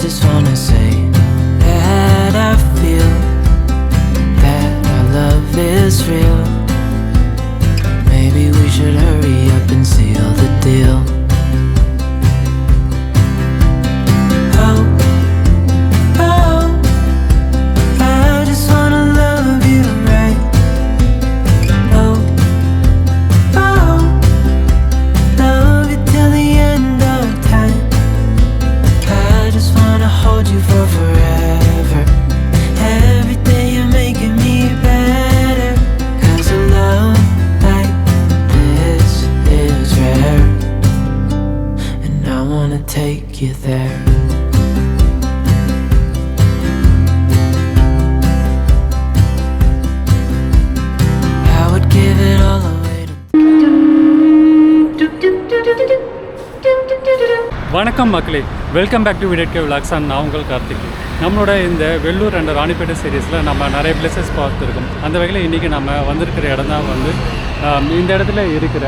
just wanna say that I feel that our love is real. Maybe we should hurry up and seal the deal. Oh, oh, I just wanna love you right. Oh, oh, love you till the end of time. I just wanna hold you for forever. Every day you're making me better. 'Cause a love like this is rare, and I wanna take you there. I would give it all away to வணக்கம் மக்களே, welcome back to விடேட் கே vlogs. நான் உங்கள் கார்த்திக். நம்மளோட இந்த Vellur and Ranipet சீரீஸில் நம்ம நிறைய பிளேசஸ் பார்த்துருக்கோம். அந்த வகையில் இன்றைக்கி நம்ம வந்திருக்கிற இடம் தான் வந்து இந்த இடத்துல இருக்கிற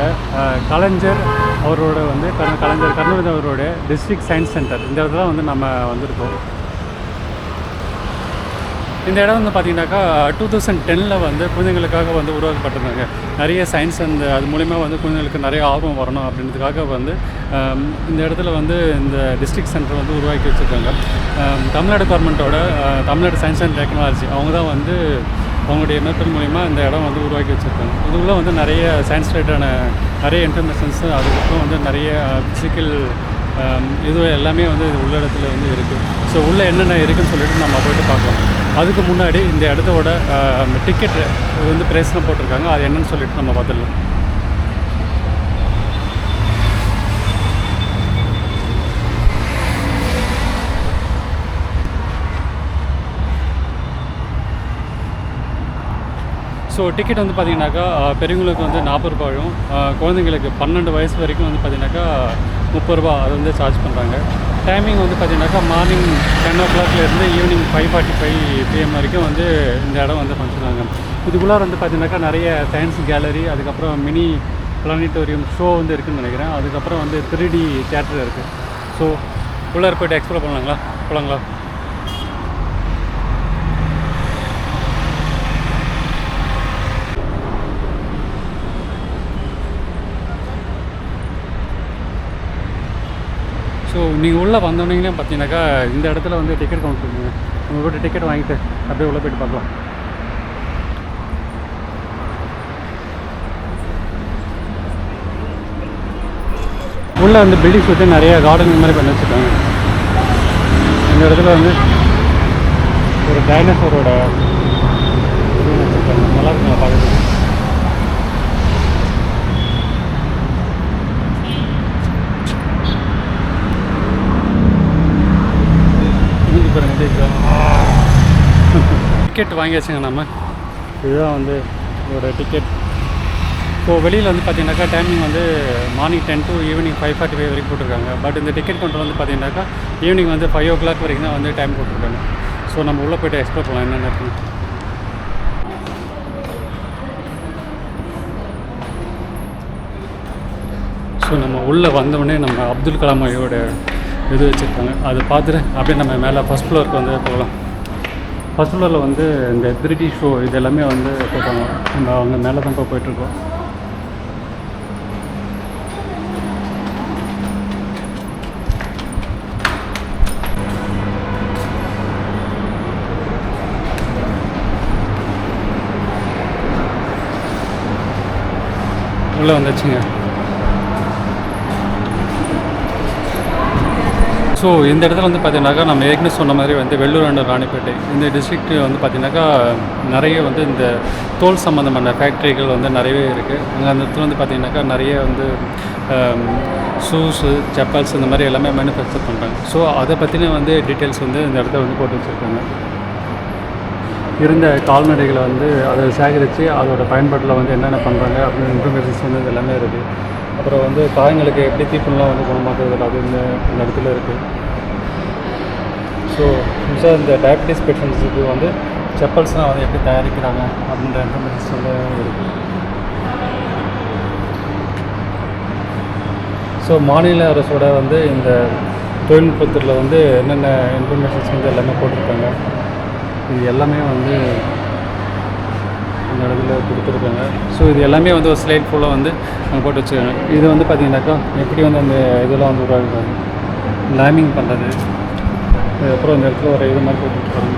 கலைஞர் அவரோட வந்து கலைஞர் கருணாநிதி அவரோட டிஸ்ட்ரிக்ட் சயின்ஸ் சென்டர். இந்த இடத்துல வந்து நம்ம வந்திருக்கோம். இந்த இடம் வந்து பார்த்திங்கனாக்கா 2010 வந்து குழந்தைங்களுக்காக வந்து உருவாக்கப்பட்டிருந்தாங்க. நிறைய சயின்ஸ் அது மூலிமா வந்து குழந்தைங்களுக்கு நிறைய ஆர்வம் வரணும் அப்படின்றதுக்காக வந்து இந்த இடத்துல வந்து இந்த டிஸ்ட்ரிக்ட் சென்டர் வந்து உருவாக்கி வச்சுருக்காங்க. தமிழ்நாடு கவர்மெண்ட்டோட தமிழ்நாடு சயின்ஸ் அண்ட் டெக்னாலஜி அவங்க தான் வந்து அவங்களுடைய மேற்கொள் மூலிமா இந்த இடம் வந்து உருவாக்கி வச்சுருக்காங்க. இதுக்குள்ளே வந்து நிறைய சயின்ஸ் ரிலேட்டடான நிறைய இன்ஃபர்மேஷன்ஸு, அதுக்கப்புறம் வந்து நிறைய ஃபிசிக்கல் இது எல்லாமே வந்து உள்ள இடத்துல வந்து இருக்குது. ஸோ உள்ளே என்னென்ன இருக்குதுன்னு சொல்லிட்டு நம்ம போய்ட்டு பார்க்கலாம். அதுக்கு முன்னாடி இந்த இடத்தோட டிக்கெட் வந்து ப்ரைஸ்லாம் போட்டிருக்காங்க. அது என்னன்னு சொல்லிட்டு நம்ம பார்த்துடலாம். ஸோ டிக்கெட் வந்து பார்த்திங்கனாக்கா பெரியவங்களுக்கு வந்து 40 ரூபாயும், குழந்தைங்களுக்கு 12 வயசு வரைக்கும் வந்து பார்த்திங்கனாக்கா 30 ரூபா அது வந்து சார்ஜ் பண்ணுறாங்க. டைமிங் வந்து பார்த்திங்கனாக்கா மார்னிங் 10 o'clockலேருந்து ஈவினிங் 5:45 PM வரைக்கும் வந்து இந்த இடம் வந்து பண்ணிருக்காங்க. இதுக்குள்ளே வந்து பார்த்திங்கனாக்கா நிறைய சயின்ஸ் கேலரி, அதுக்கப்புறம் மினி பிளானிட்டோரியம் ஷோ வந்து இருக்குதுன்னு நினைக்கிறேன். அதுக்கப்புறம் வந்து 3D தியேட்டர் இருக்குது. ஸோ உள்ளார போய்ட்டு எக்ஸ்ப்ளோர் போகலாங்களா? ஸோ நீங்கள் உள்ளே வந்தோடனே பார்த்தீங்கன்னாக்கா இந்த இடத்துல வந்து டிக்கெட் கவுண்டர் இருக்குங்க. உங்கள் கூட டிக்கெட் வாங்கிட்டு அப்படியே உள்ளே போய்ட்டு பார்க்கலாம். உள்ளே வந்து பில்டிங்ஸ் வச்சு நிறைய கார்டன் இந்த மாதிரி பண்ணி வச்சுருக்காங்க. இந்த இடத்துல வந்து ஒரு டைனோசரோட இது வச்சுருக்காங்க. நல்லா இருக்குங்களா பார்க்குறதுக்கு? டிக்கெட் வாங்கியாச்சுங்க நம்ம. இதுதான் வந்து இதோட டிக்கெட். ஸோ வெளியில் வந்து பார்த்திங்கனாக்கா டைமிங் வந்து மார்னிங் 10 to ஈவினிங் 5:45 வரைக்கும் போட்டிருக்காங்க. பட் இந்த டிக்கெட் கவுண்டர் வந்து பார்த்திங்கனாக்கா ஈவினிங் வந்து 5 o'clock வரைக்கும் தான் வந்து டைம் போட்டிருக்காங்க. ஸோ நம்ம உள்ளே போய்ட்டு எக்ஸ்ப்ளோர் பண்ணலாம் என்னென்ன இருக்குன்னு. ஸோ நம்ம உள்ளே வந்தோடனே நம்ம அப்துல் கலாம் ஐயோட இது வச்சுருக்காங்க. அது பார்த்துட்டு அப்படியே நம்ம மேலே ஃபஸ்ட் ஃப்ளோருக்கு வந்து போகலாம். ஃபஸ்ட் ஃப்ளோரில் வந்து இந்த 3D ஷோ இது எல்லாமே வந்து போட்டாங்க. நம்ம அவங்க மேலே தான் போயிட்டுருக்கோம். உள்ளே வந்துச்சுங்க. ஸோ இந்த இடத்துல வந்து பார்த்திங்கனாக்கா நம்ம ஏற்கனவே சொன்ன மாதிரி வந்து வெள்ளூர் அண்ட் ராணிப்பேட்டை இந்த டிஸ்ட்ரிக்ட் வந்து பார்த்திங்கனாக்கா நிறைய வந்து இந்த தோல் சம்மந்தமான ஃபேக்ட்ரிகள் வந்து நிறையவே இருக்குது. அங்கே அந்த இடத்துல வந்து பார்த்திங்கனாக்கா நிறைய வந்து ஷூஸு, செப்பல்ஸ் இந்த மாதிரி எல்லாமே மேனுஃபேக்சர் பண்ணுறாங்க. ஸோ அதை பற்றின வந்து டீட்டெயில்ஸ் வந்து இந்த இடத்துல வந்து போட்டு வச்சுருக்காங்க. இருந்த கால்நடைகளை வந்து அதை சேகரித்து அதோட பயன்பாட்டில் வந்து என்னென்ன பண்ணுறாங்க அப்படின்னு இன்ஃபர்மேஷன்ஸ் வந்து எல்லாமே இருக்குது. அப்புறம் வந்து காயங்களுக்கு எப்படி தீப்பெல்லாம் வந்து குணமாக்குறது அது இந்த இடத்துல இருக்குது. ஸோ புதுசாக இந்த டயபிட்டிஸ் பேஷண்ட்ஸுக்கு வந்து செப்பல்ஸ்லாம் வந்து எப்படி தயாரிக்கிறாங்க அப்படின்ற இன்ஃபர்மேஷன்ஸ் வந்து இருக்குது. ஸோ மாநில அரசோட வந்து இந்த தொழில்நுட்பத்தில் வந்து என்னென்ன இன்ஃபர்மேஷன்ஸ் வந்து எல்லாமே போட்டிருக்காங்க. இது எல்லாமே வந்து இந்த இடத்துல கொடுத்துருக்காங்க. ஸோ இது எல்லாமே வந்து ஒரு ஸ்லைட் ஃபுல்லாக வந்து அங்கே போட்டு வச்சுருக்காங்க. இது வந்து பார்த்திங்கனாக்கா எப்படி வந்து அந்த இதெல்லாம் வந்து உருவாக்குறாங்க, லேமிங் பண்ணுறது, அதுக்கப்புறம் இந்த இடத்துல ஒரு இது மாதிரி போட்டுருக்காங்க.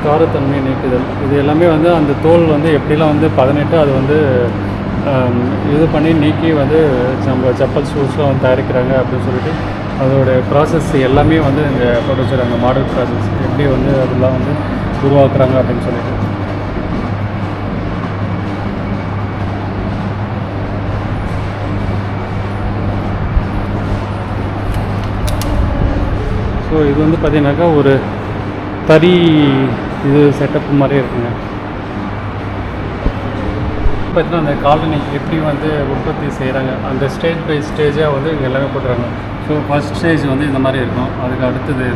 காரத்தன்மை நீக்குதல், இது எல்லாமே வந்து அந்த தோல் வந்து எப்படிலாம் வந்து 18 அது வந்து இது பண்ணி நீக்கி வந்து நம்ம செப்பல் ஷூஸ்லாம் வந்து தயாரிக்கிறாங்க அப்படின்னு சொல்லிட்டு அதோடைய ப்ராசஸ் எல்லாமே வந்து இங்கே போட்டு வச்சுருக்காங்க. மாடல் ப்ராசஸ் எப்படி வந்து அதெல்லாம் வந்து உருவாக்குறாங்க அப்படின்னு சொல்லிட்டு. ஸோ இது வந்து பார்த்திங்கனாக்கா ஒரு தறி இது செட்டப் மாதிரி இருக்குங்க. பார்த்தீங்கன்னா அந்த காலனி எப்படி வந்து உற்பத்தி செய்கிறாங்க அந்த ஸ்டேஜ் பை ஸ்டேஜாக வந்து இங்கே எல்லாமே போட்டுறாங்க. ஸோ ஃபஸ்ட் ஸ்டேஜ் வந்து இந்த மாதிரி இருக்கும். அதுக்கு அடுத்தது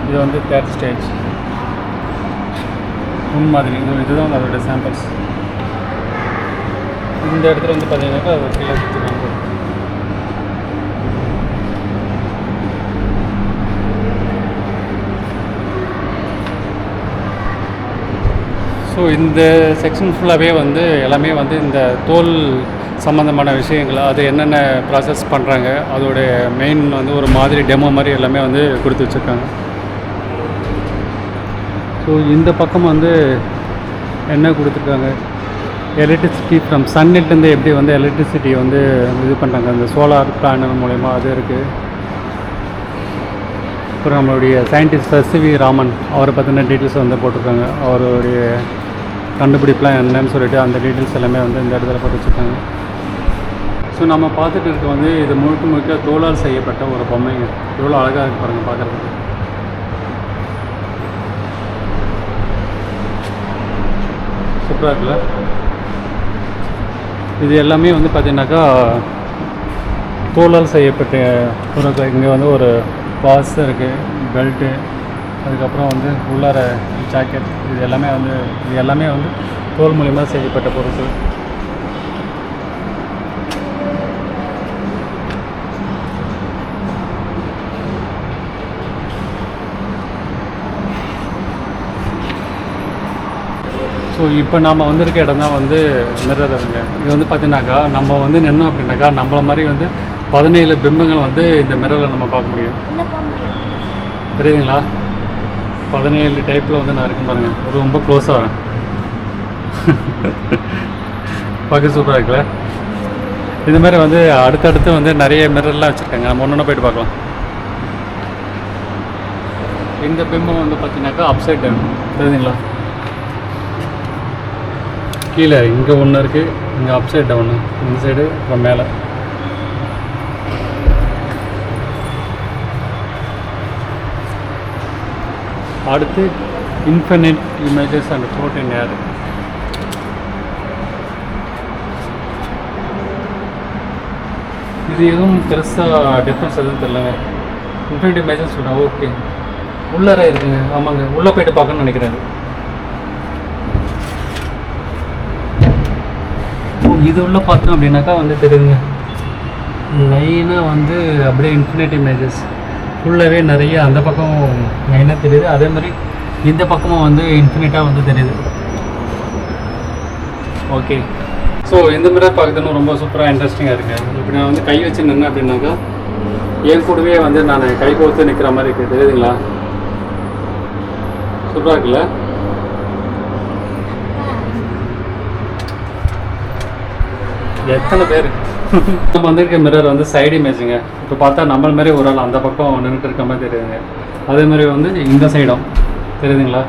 இது வந்து தேர்ட் ஸ்டேஜ் மாதிரி. இதுதான் அதோடய சாம்பிள்ஸ். இந்த இடத்துல வந்து பார்த்தீங்கன்னாக்கா அது கீழே கொடுத்துருக்காங்க. ஸோ இந்த செக்ஷன் ஃபுல்லாகவே வந்து எல்லாமே வந்து இந்த தோல் சம்மந்தமான விஷயங்கள், அது என்னென்ன ப்ராசஸ் பண்ணுறாங்க, அதோடைய மெயின் வந்து ஒரு மாதிரி டெமோ மாதிரி எல்லாமே வந்து கொடுத்து வச்சுருக்காங்க. ஸோ இந்த பக்கம் வந்து என்ன கொடுத்துருக்காங்க, எலக்ட்ரிசிட்டி ஃப்ரம் சன்லைட்லேருந்து எப்படி வந்து எலக்ட்ரிசிட்டி வந்து இது பண்ணுறாங்க அந்த சோலார் பேனல் மூலயமா, அது இருக்குது. அப்புறம் நம்மளுடைய சயின்டிஸ்ட் எஸ்.வி. ராமன் அவரை பற்றின டீட்டெயில்ஸ் வந்து போட்டிருக்காங்க. அவருடைய கண்டுபிடிப்புலாம் என்னன்னு சொல்லிட்டு அந்த டீட்டெயில்ஸ் எல்லாமே வந்து இந்த இடத்துல போட்டு வச்சுருக்காங்க. ஸோ நம்ம பார்த்துட்டு இருக்க வந்து இது முழுக்க தோலால் செய்யப்பட்ட ஒரு பொம்மைங்க. எவ்வளோ அழகாக இருக்கு பாருங்கள் பார்க்குறதுக்கு. சூப்பராக இருக்குல்ல. இது எல்லாமே வந்து பார்த்திங்கனாக்கா தோலால் செய்யப்பட்ட பொருட்கள். இங்கே வந்து ஒரு பாஸ் இருக்குது, பெல்ட்டு, அதுக்கப்புறம் வந்து உள்ளார ஜாக்கெட், இது எல்லாமே வந்து தோல் மூலிமா செய்யப்பட்ட பொருட்கள். ஸோ இப்போ நாம் வந்திருக்க இடம் தான் வந்து மிரருங்க. இது வந்து பார்த்தீங்கன்னாக்கா நம்ம வந்து நின்னோம் அப்படின்னாக்கா நம்மள மாதிரி வந்து 17 பிம்பங்கள் வந்து இந்த மிரரில் நம்ம பார்க்க முடியும். தெரியுதுங்களா? 17 டைப்பில் வந்து நான் இருக்கேன் பாருங்கள். ரொம்ப க்ளோஸாக வரேன். பார்க்க சூப்பராக இருக்குல்ல. இது மாதிரி வந்து அடுத்தடுத்து வந்து நிறைய மிரர்லாம் வச்சுருக்காங்க. நம்ம ஒன்று போய்ட்டு பார்க்கலாம். இந்த பிம்பம் வந்து பார்த்தீங்கன்னாக்கா அப்சைட் டவுன், தெரியுதுங்களா? கீழே இங்கே ஒன்று இருக்குது, இங்கே அப்சைட் டவுனு, இந்த சைடு அப்புறம் மேலே. அடுத்து இன்ஃபினிட் இமேஜஸ் அண்ட் ஃப்ளோட் இன் ஏர். இது எதுவும் பெருசாக டிஃப்ரென்ஸ் எதுவும் தெரியலங்க. இன்ஃபினிட் இமேஜஸ் சொல்கிறேன். ஓகே, உள்ளார இருக்குங்க. ஆமாங்க, உள்ளே போய்ட்டு பார்க்கணும்னு நினைக்கிறேன். இது உள்ள பார்த்தோம் அப்படின்னாக்கா வந்து தெரியுதுங்க, லைனாக வந்து அப்படியே இன்ஃபினிட் இமேஜஸ் ஃபுல்லாகவே நிறைய அந்த பக்கம் லைனாக தெரியுது. அதே மாதிரி இந்த பக்கமும் வந்து இன்ஃபினிட்டாக வந்து தெரியுது. ஓகே, ஸோ இந்த மிரர் பார்க்குறதுன்னு ரொம்ப சூப்பராக இன்ட்ரெஸ்டிங்காக இருக்குது. இப்போ நான் வந்து கை வச்சு நின்னேன் அப்படின்னாக்கா என் கூடவே வந்து நான் கை கோர்த்து நிற்கிற மாதிரி இருக்குது. தெரியுதுங்களா? சூப்பராக இருக்குல்ல? எத்தனை பேர் நம்ம வந்திருக்க மிரர் வந்து சைடு இமேஜுங்க. இப்போ பார்த்தா நம்மள மாதிரி ஒரு ஆள் அந்த பக்கம் நின்றுட்டு இருக்க மாதிரி தெரியுதுங்க. அதே மாதிரி வந்து இந்த சைடும் தெரியுதுங்களா?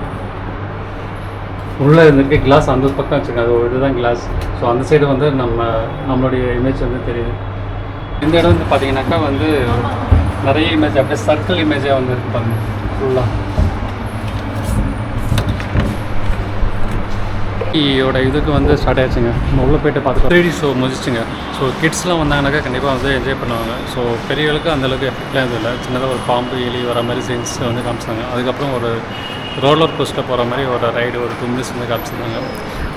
உள்ளே இருந்திருக்க கிளாஸ் அந்த பக்கம் வச்சுருங்க, அது இதுதான் கிளாஸ். ஸோ அந்த சைடு வந்து நம்மளுடைய இமேஜ் வந்து தெரியுது. இந்த இடம் வந்து பார்த்தீங்கன்னாக்கா வந்து நிறைய இமேஜ் அப்படியே சர்க்கிள் இமேஜாக வந்து இருக்கு பாருங்க ஃபுல்லாக. ஈயோட இதுக்கு வந்து ஸ்டார்ட் ஆயிடுச்சுங்க. நம்ம உள்ளே போய்ட்டு பார்த்துக்கலாம். 3D show முடிச்சிச்சுங்க. ஸோ கிட்ஸ்லாம் வந்தாங்கனாக்கா கண்டிப்பாக வந்து என்ஜாய் பண்ணுவாங்க. ஸோ பெரியவர்களுக்கு அந்தளவுக்கு எஃபெக்ட்லாம் எதுவும் இல்லை. சின்னதாக ஒரு பாம்பு எலி வர மாதிரி சீன்ஸ் வந்து காமிச்சாங்க. அதுக்கப்புறம் ஒரு ரோலர் கோஸ்ட்டில் போகிற மாதிரி ஒரு ரைடு ஒரு 2 மினிட்ஸ் வந்து காமிச்சிருந்தாங்க.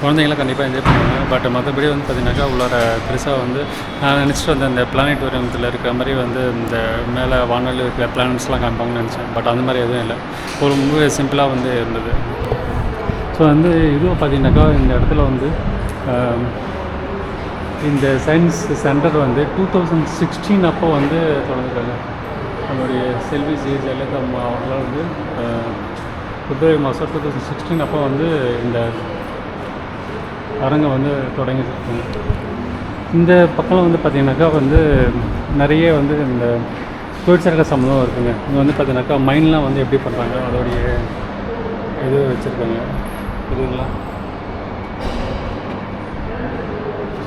குழந்தைங்களாம் கண்டிப்பாக என்ஜாய் பண்ணுவாங்க. பட் மற்றபடி வந்து பார்த்திங்கனாக்கா உள்ளார பெருசாக வந்து நான் நினச்சிட்டு வந்தேன் இந்த பிளானட்டோரியத்தில் இருக்கிற மாதிரி வந்து இந்த மேலே வானொலி இருக்கிற பிளானட்ஸ்லாம் காமிப்பாங்கன்னு நினச்சேன். பட் அந்த மாதிரி எதுவும் இல்லை, ஒரு ரொம்ப சிம்பிளாக வந்து இருந்தது. ஸோ வந்து இதுவும் பார்த்திங்கனாக்கா இந்த இடத்துல வந்து இந்த சயின்ஸ் சென்டர் வந்து 2016 அப்போ வந்து தொடங்குறாங்க. நம்மளுடைய செல்வி ஜெயலலிதா அவங்களாம் வந்து பிப்ரவரி மாதம் 2016 அப்போ வந்து இந்த அரங்கை வந்து தொடங்கியிருக்காங்க. இந்த பக்கம் வந்து பார்த்திங்கனாக்கா வந்து நிறைய வந்து இந்த தொழிற்சாலை சம்மந்தம் இருக்குங்க. இங்கே வந்து பார்த்திங்கனாக்கா மைன்லாம் வந்து எப்படி பண்ணுறாங்க அதோடைய இது வச்சுருக்காங்க இதுங்களா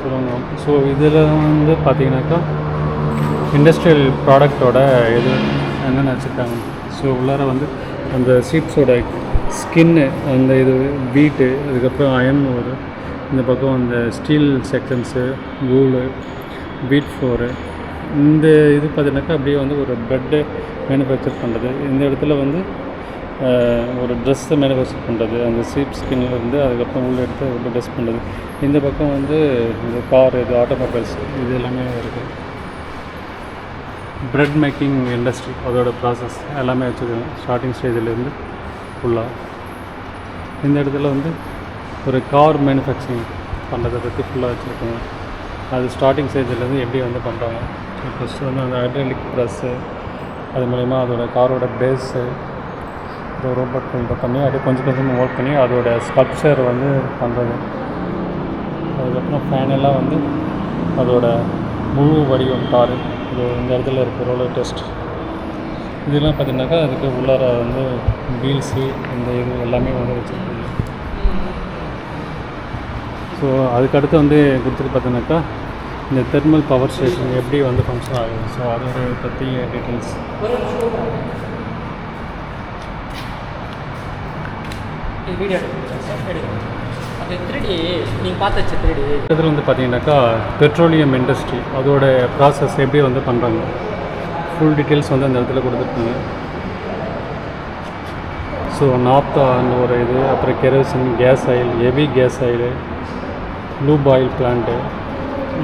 சொல்லுவாங்க. ஸோ இதில் வந்து பார்த்திங்கனாக்கா இண்டஸ்ட்ரியல் ப்ராடக்டோட இது என்னென்ன வச்சுருக்காங்க. ஸோ உள்ளார வந்து அந்த சீட்ஸோட ஸ்கின்னு, அந்த இது வீட்டு, அதுக்கப்புறம் அயன் ஓரு, இந்த பக்கம் அந்த ஸ்டீல் செக்ஷன்ஸு, வூலு, வீட் ஃப்ளோரு, இந்த இது பார்த்திங்கனாக்கா அப்படியே வந்து ஒரு ப்ரெட்டு மேனுஃபேக்சர் பண்ணுறது. இந்த இடத்துல வந்து ஒரு ட்ரெஸ்ஸை மேனுஃபேக்சர் பண்ணுறது, அந்த சீப் ஸ்கின்லேருந்து அதுக்கப்புறம் உள்ள எடுத்து ரொம்ப ட்ரெஸ் பண்ணுறது. இந்த பக்கம் வந்து இந்த கார், இது ஆட்டோமொபைல்ஸ், இது எல்லாமே இருக்குது. ப்ரெட் மேக்கிங் இண்டஸ்ட்ரி அதோட ப்ராசஸ் எல்லாமே வச்சுருக்காங்க ஸ்டார்டிங் ஸ்டேஜிலேருந்து ஃபுல்லாக. இந்த இடத்துல வந்து ஒரு கார் மேனுஃபேக்சரிங் பண்ணுறதை பற்றி ஃபுல்லாக வச்சுருக்காங்க. அது ஸ்டார்டிங் ஸ்டேஜிலேருந்து எப்படி வந்து பண்ணுறாங்க. ஃபஸ்ட்டு வந்து அந்த ஹைட்ராலிக் ப்ரெஸ்ஸு, அது மூலிமா அதோட காரோட பேஸு ரோபோட் ஃபில்டர் பண்ணி அது கொஞ்சம் கொஞ்சமாக ஒர்க் பண்ணி அதோட ஸ்ட்ரக்சர் வந்து பண்ணுறது. அதுக்கப்புறம் ஃபைனலாக வந்து அதோட முழு வடிவம் காரு இது இந்த இடத்துல இருக்குது. ரோலர் டெஸ்ட் இதெல்லாம் பார்த்திங்கனாக்கா அதுக்கு உள்ளார வந்து வீல்ஸு இந்த இது எல்லாமே வந்து வச்சுருக்காங்க. ஸோ அதுக்கடுத்து வந்து கொடுத்துட்டு பார்த்தீங்கன்னாக்கா இந்த தெர்மல் பவர் ஸ்டேஷன் எப்படி வந்து ஃபங்க்ஷன் ஆகுது. ஸோ அதோட பற்றி டீட்டெயில்ஸ். வீடியோ அது 3D நீங்கள் பார்த்து வச்ச 3D இதில் வந்து பார்த்தீங்கன்னாக்கா பெட்ரோலியம் இண்டஸ்ட்ரி அதோட ப்ராசஸ் எப்படி வந்து பண்ணுறாங்க ஃபுல் டீட்டெயில்ஸ் வந்து அந்த இடத்துல கொடுத்துருக்காங்க. ஸோ நாப்தான்னு ஒரு இது, அப்புறம் kerosene, gas oil, heavy gas oil, lube oil plant,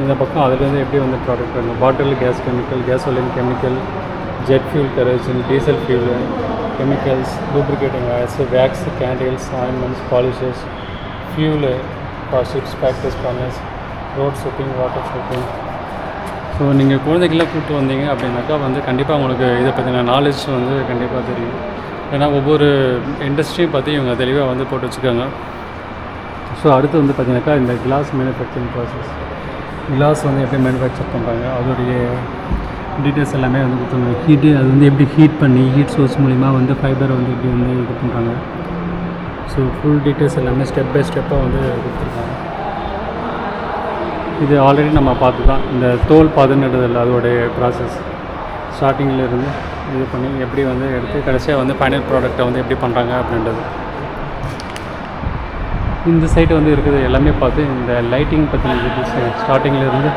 இந்த பக்கம் அதுலேருந்து எப்படி வந்து ப்ராடக்ட் பண்ணணும். Bottle gas chemical, gasoline chemical, jet fuel, kerosene, diesel fuel, chemicals, lubricating oils, wax, candles, ointments, polishes, fuel for ships, factors, furnace, road shipping, water shipping. So நீங்கள் குழந்தைகள்லாம் கூப்பிட்டு வந்தீங்க அப்படின்னாக்கா வந்து கண்டிப்பாக உங்களுக்கு இதை பற்றின நாலேஜ் வந்து கண்டிப்பாக தெரியும். ஏன்னா ஒவ்வொரு இண்டஸ்ட்ரியும் பற்றி இவங்க தெளிவாக வந்து போட்டு வச்சுருக்காங்க. ஸோ அடுத்து வந்து பார்த்திங்கனாக்கா இந்த கிளாஸ் மேனுஃபேக்சரிங் ப்ராசஸ், கிளாஸ் வந்து எப்படி மேனுஃபேக்சர் பண்ணுறாங்க அதோடைய டீட்டெயில்ஸ் எல்லாமே வந்து கொடுத்துருங்க. ஹீட்டு அது வந்து எப்படி ஹீட் பண்ணி ஹீட் சோர்ஸ் மூலிமா வந்து ஃபைபரை வந்து எப்படி வந்து இது பண்ணுறாங்க. ஸோ ஃபுல் டீட்டெயில்ஸ் எல்லாமே ஸ்டெப் பை ஸ்டெப்பாக வந்து கொடுத்துருக்காங்க. இது ஆல்ரெடி நம்ம பார்த்து தான் இந்த தோல் பதனிடுதல் அதோடைய ப்ராசஸ் ஸ்டார்டிங்கில் இருந்து இது பண்ணி எப்படி வந்து எடுத்து கடைசியாக வந்து ஃபைனல் ப்ராடக்டை வந்து எப்படி பண்ணுறாங்க அப்படின்றது. இந்த சைட்டு வந்து இருக்குது எல்லாமே பார்த்து இந்த லைட்டிங் பற்றின டீட்டெயில்ஸ் ஸ்டார்டிங்கில் இருந்து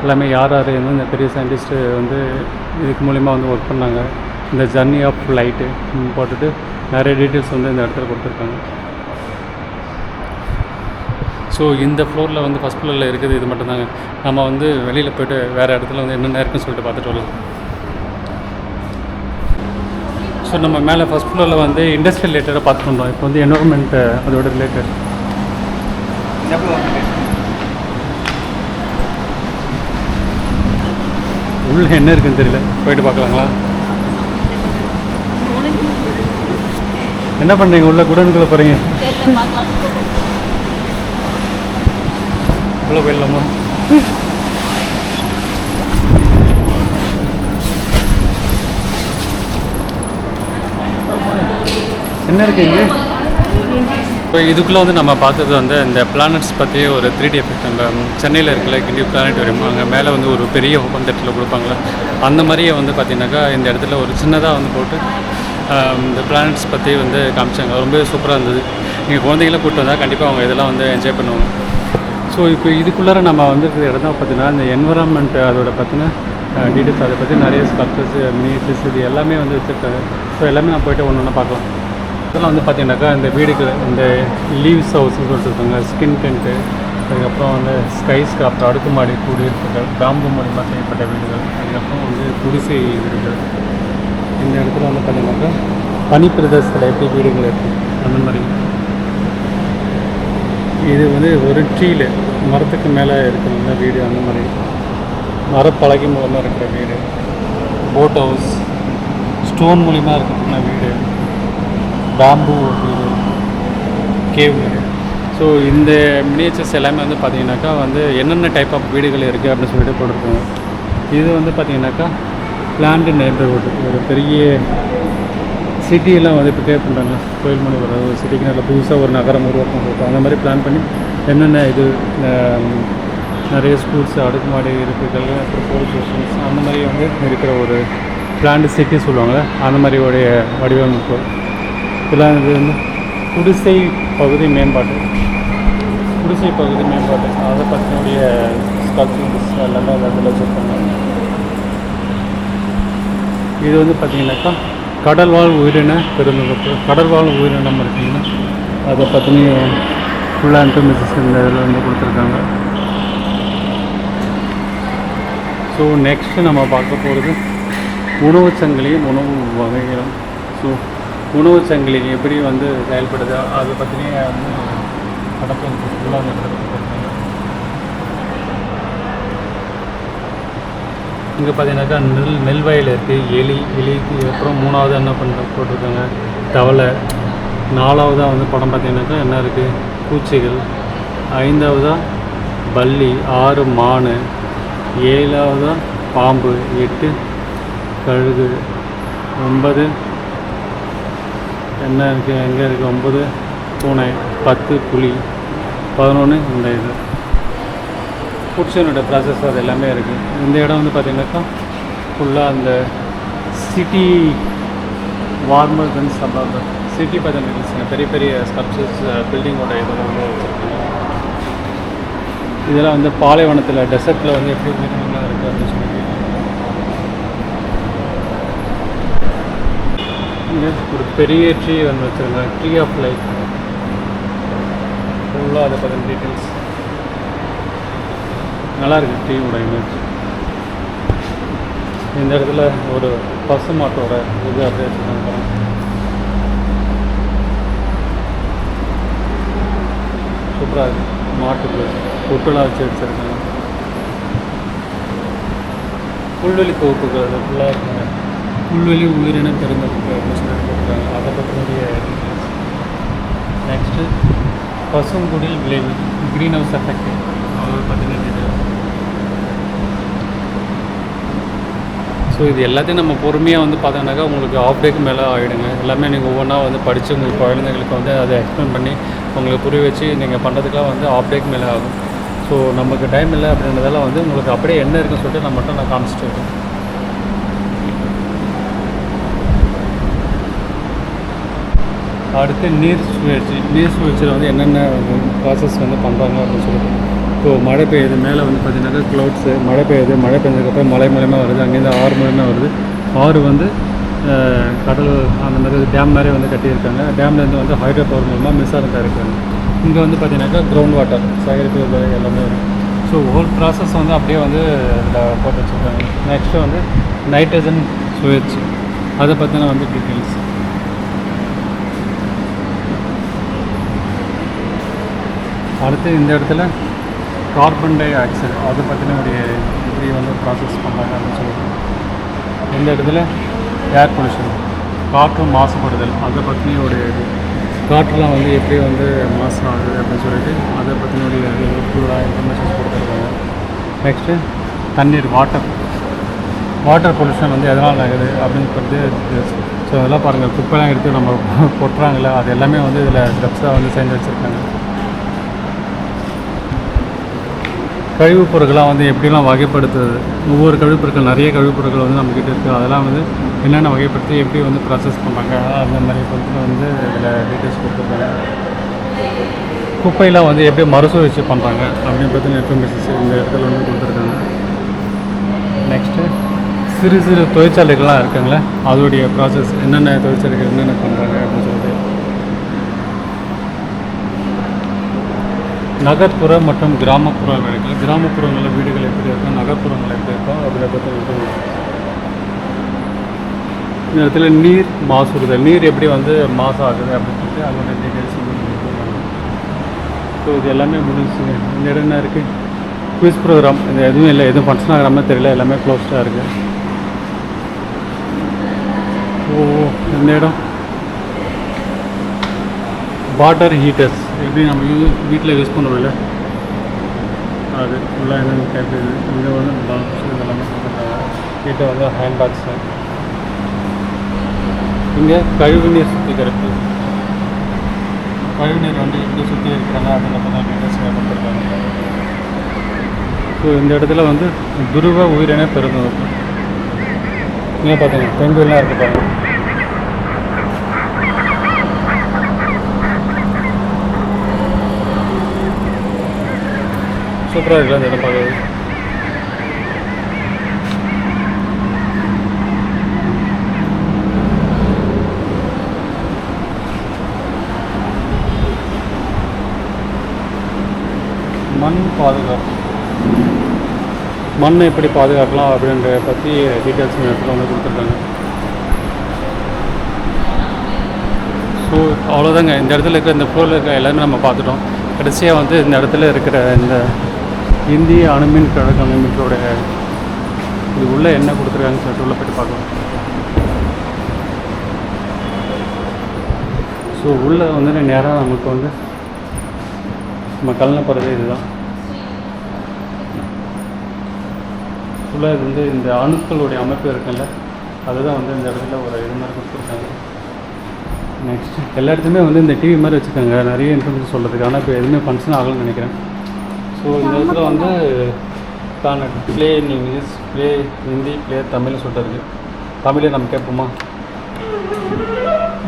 எல்லாமே யார் யார் இந்த பெரிய சயின்டிஸ்ட்டு வந்து இதுக்கு மூலிமா வந்து ஒர்க் பண்ணாங்க, இந்த ஜர்னி ஆஃப் லைட்டு போட்டுட்டு நிறைய டீட்டெயில்ஸ் வந்து இந்த இடத்துல கொடுத்துருக்காங்க. ஸோ இந்த ஃப்ளோரில் வந்து ஃபஸ்ட் ஃப்ளோரில் இருக்குது இது மட்டும்தாங்க. நம்ம வந்து வெளியில் போய்ட்டு வேறு இடத்துல வந்து என்னென்ன இருக்குன்னு சொல்லிட்டு பார்த்துட்டு வரலாம். ஸோ நம்ம மேலே ஃபஸ்ட் ஃப்ளோரில் வந்து இண்டஸ்ட்ரியல் ரிலேட்டடாக பார்த்துட்டு வந்தோம். இப்போ வந்து என்வரன்மெண்ட் அதோட ரிலேட்டட் உள்ள என்ன இருக்குன்னு தெரியல, போயிட்டு பார்க்கலாங்களா? என்ன பண்ணுறீங்க உள்ள குடனுக்குள்ளே போகிறீங்க? உள்ள போயிடலாமா? என்ன இருக்குங்க? இப்போ இதுக்குள்ளே வந்து நம்ம பார்த்தது வந்து இந்த பிளானட்ஸ் பற்றி ஒரு 3D எஃபெக்ட். நம்ம சென்னையில் இருக்கல கிண்டி பிளானட்டோரியம், அங்கே மேலே வந்து ஒரு பெரிய ஓப்பன் தேட்டரில் கொடுப்பாங்களே அந்த மாதிரியே வந்து பார்த்திங்கனாக்கா இந்த இடத்துல ஒரு சின்னதாக வந்து போட்டு இந்த பிளானட்ஸ் பற்றி வந்து காமிச்சாங்க. ரொம்ப சூப்பராக இருந்தது. நீங்கள் குழந்தைங்கள கூப்பிட்டு வந்தால் கண்டிப்பாக அவங்க இதெல்லாம் வந்து என்ஜாய் பண்ணுவாங்க. ஸோ இப்போ இதுக்குள்ளார நம்ம வந்துருக்கிற இடம் தான் பார்த்திங்கன்னா இந்த என்வரான்மெண்ட் அதோட பற்றின டீட்டெயில்ஸ், அதை பற்றி நிறைய ஸ்ட்ரக்சர்ஸ், மினியேச்சர்ஸ் இது எல்லாமே வந்து வச்சுருக்காங்க. ஸோ எல்லாமே நான் போய்ட்டு ஒன்று ஒன்று பார்க்கலாம். இதெல்லாம் வந்து பார்த்தீங்கன்னாக்கா இந்த வீடுகள் இந்த லீவ்ஸ் ஹவுஸ்னு சொல்லிட்டுருக்காங்க, ஸ்கின் டென்ட்டு, அதுக்கப்புறம் வந்து ஸ்கை ஸ்கிராப்ட் அடுக்குமாடி குடியிருப்புகள், பேம்பு மூலிமா செய்யப்பட்ட வீடுகள், அதுக்கப்புறம் வந்து குடிசை வீடுகள். இந்த இடத்துல வந்து பார்த்தீங்கன்னாக்கா பனி பிரதேசத்தில் எப்படி வீடுகள் இருக்குது அந்த மாதிரி. இது வந்து ஒரு ட்ரீல மரத்துக்கு மேலே இருக்கிற வீடு, அந்த மாதிரி மரப்பலகை மூலமாக இருக்கிற வீடு. போட் ஹவுஸ், ஸ்டோன் மூலிமா இருக்கிற வீடு, பேம்பு வீடு, கேவ் வீடு. ஸோ இந்த மினியேச்சர்ஸ் எல்லாமே வந்து பார்த்திங்கனாக்கா வந்து என்னென்ன டைப் ஆஃப் வீடுகள் இருக்குது அப்படின்னு சொல்லிட்டு போட்டிருக்காங்க. இது வந்து பார்த்திங்கனாக்கா பிளான்டு நெய்பர்ஹுட். ஒரு பெரிய சிட்டியெல்லாம் வந்து ப்ரிப்பேர் பண்ணுறாங்க, கோயில்மலை வர ஒரு சிட்டிக்கு நல்ல புதுசாக ஒரு நகரம் உருவாக்கம் அந்த மாதிரி பிளான் பண்ணி என்னென்ன இது நிறைய ஸ்கூல்ஸ், அடுக்குமாடி இருப்புகள், அப்புறம் போலீஸ் ஸ்டேஷன்ஸ் அந்த மாதிரி வந்து இருக்கிற ஒரு பிளான்டு சிட்டி சொல்லுவாங்க. அந்த மாதிரி உடைய வடிவமைப்பு இதெல்லாம். இது வந்து குடிசை பகுதி மேம்பாட்டு, அதை பற்றினுடைய ஸ்கல்ப்சர்ஸ் எல்லாமே அதில் வச்சுருக்காங்க. இது வந்து பார்த்திங்கனாக்கா கடல்வாழ் உயிரின பெருந்தொகுப்பு. கடல்வாழ் உயிரினம் இருக்குங்கன்னா அதை பற்றின ஃபுல்லாக இன்ஃபர்மேஷன் இந்த இதில் வந்து கொடுத்துருக்காங்க. ஸோ நெக்ஸ்ட்டு நம்ம பார்க்க போகிறது உணவு சங்கிலியும் உணவு வகைகளும். ஸோ உணவு சங்கிலி எப்படி வந்து செயல்படுது அதை பற்றினே வந்து படத்தை ஃபுல்லாக அந்த இடத்துல கொடுத்துருக்காங்க. இங்கே பார்த்தீங்கன்னாக்கா நெல் வயல் இருக்குது, எலிக்கு அப்புறம் 3வது என்ன போட்டிருக்காங்க தவளை, 4வதாக வந்து படம் பார்த்தீங்கன்னாக்கா என்ன இருக்குது பூச்சிகள், 5வதாக பல்லி, 6 மான், 7வதாக பாம்பு, 8 கழுகு, 9 என்ன இருக்குது எங்கே இருக்குது 9 பூனை, 10 புலி, 11 இந்த இது ஃபுட்ஸனோட ப்ராசஸ் அது எல்லாமே இருக்குது. இந்த இடம் வந்து பார்த்திங்கனாக்கா ஃபுல்லாக அந்த சிட்டி வார்மர் தென் சபர்ப் சிட்டி பார்த்தீங்கன்னா பெரிய பெரிய ஸ்கல்ப்சர்ஸ் பில்டிங்கோட இதெல்லாம் வந்து வச்சுருக்காங்க. இதெல்லாம் வந்து பாலைவனத்தில் டெசர்ட்டில் வந்து எப்படி உயிரினங்களாக இருக்குது அப்படின்னு சொல்லி இங்கே ஒரு பெரிய ட்ரீ வந்து வச்சுருக்காங்க, ட்ரீ ஆஃப் லைஃப். ஃபுல்லாக அதை பற்றின டீட்டெயில்ஸ் நல்லாயிருக்கு ட்ரீயோட இமேஜ். இந்த இடத்துல ஒரு பசுமாட்டோட இது அப்படியே வச்சுருக்காங்க. சூப்பராக இருக்குது. மாட்டுக்கு பொட்டெல்லாம் வச்சுருக்காங்க. புல்வெளி தொகுப்புகள் அது ஃபுல்லாக இருக்குங்க. புல்வெளி உயிரின பெருந்தொகுப்பு அப்படின்னு சொல்லிட்டு போட்டுருக்காங்க. அதை பற்றினுடைய டீட்டெயில்ஸ். நெக்ஸ்ட்டு பசுங்குடில் விளைவு, க்ரீன் ஹவுஸ் எஃபெக்ட், அதை பற்றின டீட்டெயில்ஸ். ஸோ இது எல்லாத்தையும் நம்ம பொறுமையாக வந்து பார்த்தோம்னாக்கா உங்களுக்கு ஆஃப் டேக்கு மேலே ஆகிடுங்க. எல்லாமே நீங்கள் ஒவ்வொன்றா வந்து படித்து உங்கள் குழந்தைங்களுக்கு வந்து அதை எக்ஸ்பிளைன் பண்ணி உங்களுக்கு புரிய வச்சு நீங்கள் பண்ணுறதுக்கெலாம் வந்து ஆஃப் டேக்கு மேலே ஆகும். ஸோ நமக்கு டைம் இல்லை அப்படின்றதால வந்து உங்களுக்கு அப்படியே என்ன இருக்குன்னு சொல்லிட்டு நான் மட்டும் காமிச்சிட்டு இருக்கேன். அடுத்து நீர் சுழற்சியில் வந்து என்னென்ன ப்ராசஸ் வந்து பண்ணுறாங்க அப்படின்னு சொல்லிட்டு. இப்போது மழை பெய்யுது, மேலே வந்து பார்த்திங்கனாக்கா க்ளவுட்ஸு, மழை பெய்யுது, மழை பெஞ்சதுக்கப்புறம் மலை மூலமாக வருது, அங்கேருந்து ஆறு மூலமாக வருது. ஆறு வந்து கடல் அந்த மாதிரி டேம் மாதிரி வந்து கட்டியிருக்காங்க. டேம்லேருந்து வந்து ஹைட்ரோ பவர் மூலமாக மின்சாரம் தயாரிக்கிறாங்க. இங்கே வந்து பார்த்திங்கனாக்கா கிரவுண்ட் வாட்டர் சேகரிப்பு எல்லாமே இருக்குது. ஸோ ஹோல் ப்ராசஸ் வந்து அப்படியே வந்து இதில் போட்டு வச்சுருக்காங்க. நெக்ஸ்ட்டு வந்து நைட்ரஜன் சுழற்சி, அதை பற்றின வந்து டீட்டெயில்ஸ். அடுத்து இந்த இடத்துல கார்பன் டை ஆக்சைடு, அதை பற்றின ஒரு எப்படி வந்து ப்ராசஸ் பண்ணுறாங்க அப்படின்னு சொல்லிட்டு. இந்த இடத்துல ஏர் பொல்யூஷன், காற்று மாசுபடுதல், அதை பற்றின ஒரு காற்றுலாம் வந்து எப்படி வந்து மாசு ஆகுது அப்படின்னு சொல்லிட்டு அதை பற்றினுடைய ஃபுல்லாக இன்ஃபர்மேஷன்ஸ் கொடுத்துருக்காங்க. நெக்ஸ்ட்டு தண்ணீர், வாட்டர் பொல்யூஷன் வந்து எதனால் ஆகுது அப்படின்னு சொல்லிட்டு. ஸோ அதெல்லாம் பாருங்கள், குப்பைலாம் எடுத்து நம்ம கொட்டுறாங்களே, அது எல்லாமே வந்து இதில் ஸ்டெப்ஸாக வந்து செஞ்சு வச்சுருக்காங்க. கழிவுப் பொருட்களாக வந்து எப்படிலாம் வகைப்படுத்துறது, ஒவ்வொரு கழிவுப் பொருட்கள் நிறைய கழிவுப் பொருட்கள் வந்து நம்மக்கிட்ட இருக்குது, அதெல்லாம் வந்து என்னென்ன வகைப்படுத்தி எப்படி வந்து ப்ராசஸ் பண்ணுறாங்க அந்த மாதிரி பொருட்கள் வந்து இதில் டீட்டெயில்ஸ் கொடுத்துருக்காங்க. குப்பையெல்லாம் வந்து எப்படி மறுசுழற்சி பண்ணுறாங்க அப்படின்னு பற்றின இன்ஃபர்மேஷன்ஸ் இந்த இடத்துல வந்து கொடுத்துருக்காங்க. நெக்ஸ்ட்டு சிறு தொழிற்சாலைகள்லாம் இருக்குங்களே, அதோடைய ப்ராசஸ் என்னென்ன தொழிற்சாலைகள் என்னென்ன பண்ணுறாங்க அப்படின்னு சொல்லிட்டு நகர்ப்புற மற்றும் கிராமப்புற வீடுகள், கிராமப்புறங்களில் வீடுகள் எப்படி இருக்கும், நகர்ப்புறங்கள் எப்படி இருக்கும் அப்படின்ற பற்றி இந்த இடத்துல நீர் மாசுறுதல், நீர் எப்படி வந்து மாசாகுது அப்படின்னு சொல்லிட்டு அதோட டீட்டெயில்ஸ். ஸோ இது எல்லாமே முடிஞ்சுங்க. இந்த இடம் என்ன இருக்குது, குவிஸ் ப்ரோக்ராம், இந்த எதுவும் இல்லை, எதுவும் ஃபங்க்ஷன் ஆகிற மாதிரி தெரியல, எல்லாமே க்ளோஸ்டாக இருக்குது. ஓ இந்த இடம் வாட்டர் ஹீட்டர்ஸ் எப்படி நம்ம வீட்டில் யூஸ் பண்ணுவோம்ல அது ஃபுல்லாக என்னென்னு கேட்குது. இங்கே வந்து பாக்ஸ் இதெல்லாமே கொடுத்துருக்காங்க. வீட்டை வந்து ஹேண்ட் பாக்ஸு. இங்கே கழிவுநீர் சுத்திகரிப்பு, கழிவுநீர் வந்து எப்படி சுத்திகரிக்கிறாங்க அதில் தான் டீட்டெயில்ஸ் கொடுத்துருக்காங்க. ஸோ இந்த இடத்துல வந்து துருவ உயிரின பெருந்தொகுப்பு. இங்கே பார்த்தீங்க பெண்கள்லாம் இருக்குது பாருங்கள். சூப்பராக இருக்குல்ல அந்த இடம் பார்க்குறது. மண் பாதுகாப்பு, மண்ணை எப்படி பாதுகாக்கலாம் அப்படின்ற பற்றி டீட்டெயில்ஸ் இந்த இடத்துல வந்து கொடுத்துருக்காங்க. ஸோ அவ்வளோதாங்க. இந்த இடத்துல இருக்கிற இந்த ஃப்ளோரில் இருக்கிற எல்லாமே நம்ம பார்த்துட்டோம். கடைசியாக வந்து இந்த இடத்துல இருக்கிற இந்த இந்திய அணுமின் கழக அமைப்பினோட இது உள்ளே என்ன கொடுத்துருக்காங்கன்னு சொல்லிட்டு உள்ளே போய்ட்டு பார்க்கலாம். ஸோ உள்ளே வந்து நேராக நமக்கு வந்து நம்ம கல்லில் போகிறது இதுதான். ஃபுல்லாக இது வந்து இந்த அணுக்களுடைய அமைப்பு இருக்குல்ல அதுதான் வந்து இந்த இடத்துல ஒரு இது மாதிரி கொடுத்துருக்காங்க. நெக்ஸ்ட் எல்லா இடத்துலையுமே வந்து இந்த டிவி மாதிரி வச்சுருக்காங்க நிறைய இன்ஃபர்மேஷன் சொல்கிறதுக்கு. ஆனால் இப்போ எதுவுமே ஃபங்க்ஷன் ஆகலன்னு நினைக்கிறேன். ஸோ இந்த இடத்துல வந்து play English, play Hindi, play தமிழ்னு சொல்லிட்டு இருக்குது. தமிழே நம்ம கேட்போமா?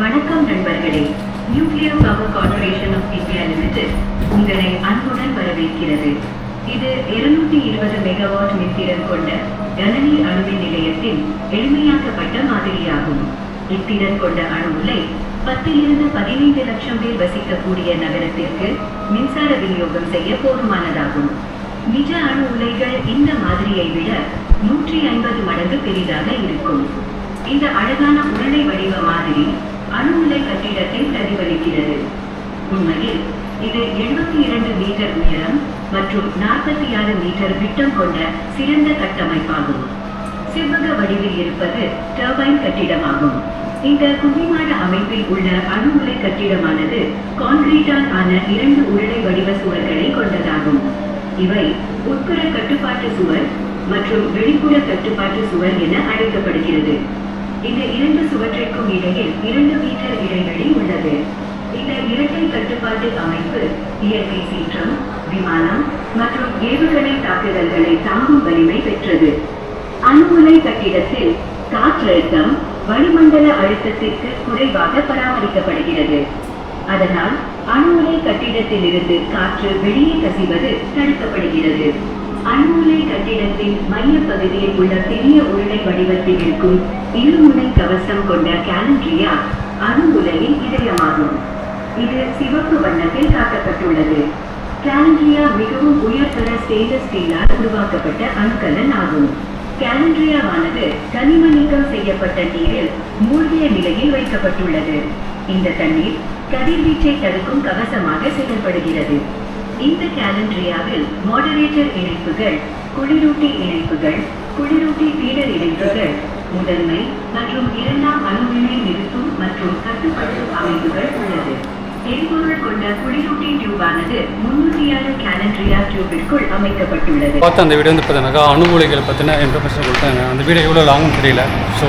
வணக்கம் நண்பர்களே, nuclear power corporation of India limited உங்களை அன்புடன் வரவேற்கிறது. இது 220 மெகாவாட் மின்திறன் கொண்ட கனநீர் அணுமின் நிலையத்தின் எளிமையாக்கப்பட்ட மாதிரியாகும். இத்திறன் கொண்ட அணு உலை 10 இருந்து 15 லட்சம் பேர் வசிக்கக்கூடிய நகரத்திற்கு மின்சார விநியோகம் செய்ய போதுமானதாகும். நிஜ அணு உலைகள் இந்த மாதிரியை விட 150 மடங்கு பெரிதாக இருக்கும். இந்த அழகான உருளை வடிவ மாதிரி அணு உலை கட்டிடத்தை பிரதிபலிக்கிறது. உண்மையில் இது 72 மீட்டர் உயரம் மற்றும் 46 மீட்டர் விட்டம் கொண்ட சிறந்த கட்டமைப்பாகும். செவ்வக வடிவில் இருப்பது டர்பைன் கட்டிடமாகும். இந்த குவிமாட அமைப்பில் உள்ள அணு உலை கட்டிடமானது கான்கிரீட்டால் ஆன 2 உருளை வடிவ சுவர்களை கொண்டதாகும். இவை உட்புற கட்டுப்பாட்டு சுவர் மற்றும் வெளிப்புற கட்டுப்பாட்டு சுவர் என அழைக்கப்படுகிறது. இந்த 2 சுவற்றிற்கும் இடையில் 2 மீட்டர் இடைவெளி உள்ளது. இந்த இரட்டை கட்டுப்பாட்டு அமைப்பு இயற்கை சீற்றம், விமானம் மற்றும் ஏவுகணை தாக்குதல்களை தாங்கும் வலிமை பெற்றது. அணு உலை கட்டிடத்தில் காற்றழுத்தம் வளிமண்டல அழுத்தத்திற்கு குறைவாக பராமரிக்கப்படுகிறது. அதனால் அணு உலை கட்டிடத்திலிருந்து காற்று வெளியே கசிவது தடுக்கப்படுகிறது. அணு உலை கட்டிடத்தின் மைய பகுதியில் உள்ள பெரிய உருளை வடிவத்தில் இருக்கும் இருமுனை கவசம் கொண்ட கேலண்ட்ரியா அணு உலையின் இதயமாகும். இது சிவப்பு வண்ணத்தில் காட்டப்பட்டுள்ளது. கேலண்ட்ரியா மிகவும் உயர்தர ஸ்டெயின்லெஸ் ஸ்டீலால் உருவாக்கப்பட்ட அணுக்கலன் ஆகும். கேலண்ட்ரியாவானது கனிம நீக்கம் செய்யப்பட்ட நீரில் மூழ்கிய நிலையில் வைக்கப்பட்டுள்ளது. இந்த தண்ணீர் கதிர்வீச்சை தடுக்கும் கவசமாக செயல்படுகிறது. இந்த கேலண்ட்ரியாவில் மாடரேட்டர் இணைப்புகள், குளிரூட்டி இணைப்புகள், குளிரூட்டி ஃபீடர் இணைப்புகள், முதன்மை மற்றும் இரண்டாம் அணுவினை நிறுத்தும் மற்றும் கட்டுப்படுத்தும் அமைப்புகள் உள்ளது. எரிபொருள் கொண்ட குளிரூட்டி டியூபானது 306 கேலண்ட்ரியா டியூபிற்குள் அமைக்கப்பட்டுள்ளது. பார்த்து அந்த வீடியோ வந்து பார்த்தீங்கன்னாக்கா அணு உலைகள் பற்றின இன்ஃபர்மேஷன் கொடுத்தாங்க. அந்த வீடியோ எவ்வளோ லாங்கும் தெரியல. ஸோ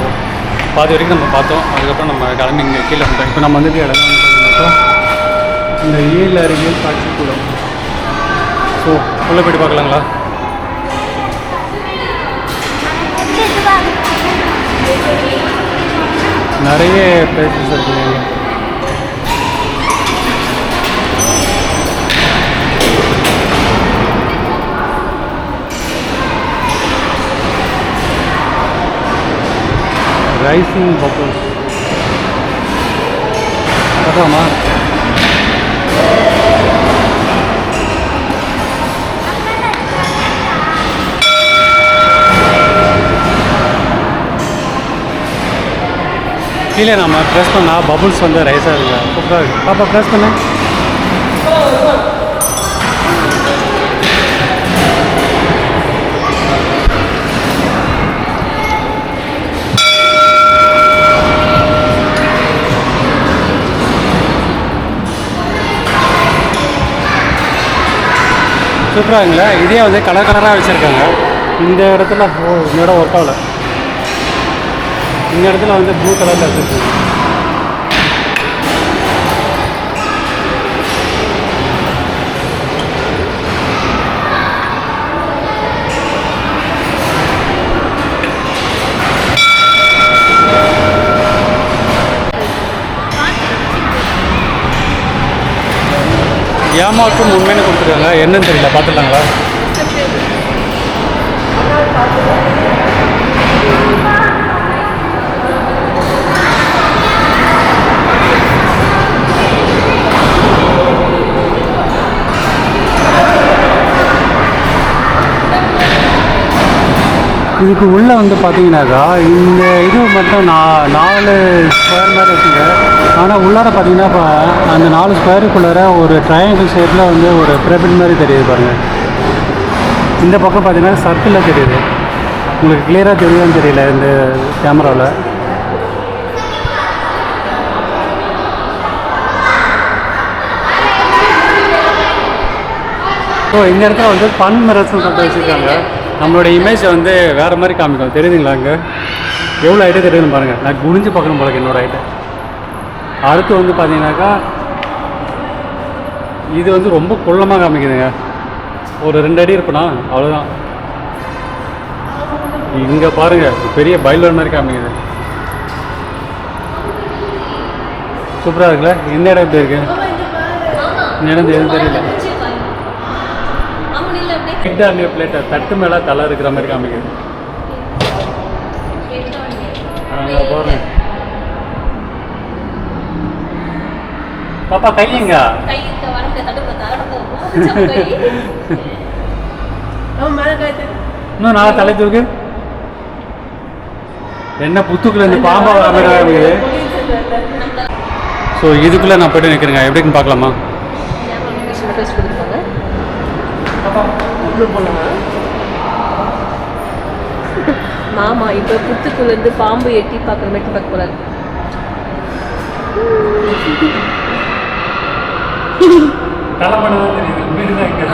பாதி வரைக்கும் நம்ம பார்த்தோம். அதுக்கப்புறம் நம்ம கிளம்பி இங்கே கீழே வந்துட்டோம். இப்போ நம்ம வந்துட்டு இடம் பார்த்தீங்கன்னாக்கா இந்த ஏழு அறிவியல் காட்சி கூடம். ஸோ உள்ளே போய்ட்டு பார்க்கலாங்களா? நிறைய பிளேசஸ் இருக்குங்க. ரைசிங் பபுள்ஸ் பார்க்கலாமா? கீழே நம்ம ப்ரெஸ் பண்ணால் பபுள்ஸ் வந்து ரைஸ் ஆகுங்க. சூப்பராக இருக்குது. பாப்பா ப்ரெஸ் பண்ணு. சூப்பராகுங்களா? இதே வந்து கலர் கலராக வச்சுருக்காங்க. இந்த இடத்துல இந்த இடம் ஒர்க் ஆகலை. இந்த இடத்துல வந்து ப்ளூ கலரில் வச்சுருக்காங்க. ஏமாற்றும் உண்மைன்னு கொடுத்துருக்காங்க. என்னன்னு தெரியல, பார்த்துடலாங்களா? இதுக்கு உள்ளே வந்து பார்த்தீங்கன்னாக்கா இந்த இது மட்டும் 4 ஸ்கொயர் மாதிரி இருக்குங்க. ஆனால் உள்ளார பார்த்தீங்கன்னா இப்போ அந்த 4 ஸ்கொயருக்குள்ளார ஒரு ட்ரையாங்கிள் ஷேப்பில் வந்து ஒரு பிரமிட் மாதிரி தெரியுது பாருங்கள். இந்த பக்கம் பார்த்தீங்கன்னா சர்க்கிளில் தெரியுது. உங்களுக்கு கிளியராக தெரியுதான்னு தெரியல இந்த கேமராவில். ஸோ இந்த இடத்துல வந்து ஃபன் மிரர்ஸ்னு சொல்லிட்டு வச்சுருக்காங்க. நம்மளோட இமேஜை வந்து வேறு மாதிரி காமிக்கும். தெரியுதுங்களா? அங்கே எவ்வளோ ஹைட்டு தெரியுதுன்னு பாருங்கள். நான் குனிஞ்சு பார்க்கணும் போல என்னோடய ஹைட்டு. அடுத்து வந்து பார்த்தீங்கன்னாக்கா இது வந்து ரொம்ப குள்ளமாக காமிக்குதுங்க. ஒரு 2 அடி இருப்பேனா அவ்வளோதான். இங்கே பாருங்கள், பெரிய பைலோன் மாதிரி காமிக்குது. சூப்பராக இருக்குல்ல? இந்த இடம் எப்படி இருக்குது? இந்த இடம் எதுவும் தெரியல. ஹெட் ஆன் யூ பிளேட், தட்டு மேலே தலை இருக்கிற மாதிரி காமிக்குது. அங்கே போகிறேன். பாப்பா கையங்க இன்னும் நாளை தலை தூக்கு. என்ன புத்துக்குள்ள இந்த பாம்பா வர மாதிரி காமிக்குது. ஸோ இதுக்குள்ளே நான் போய்ட்டு நிற்கிறேங்க. எப்படின்னு பார்க்கலாமா? மாமா இப்போ புத்துக்குள்ளேருந்து பாம்பு எட்டி பார்க்குற மாதிரி பார்க்க போறாரு.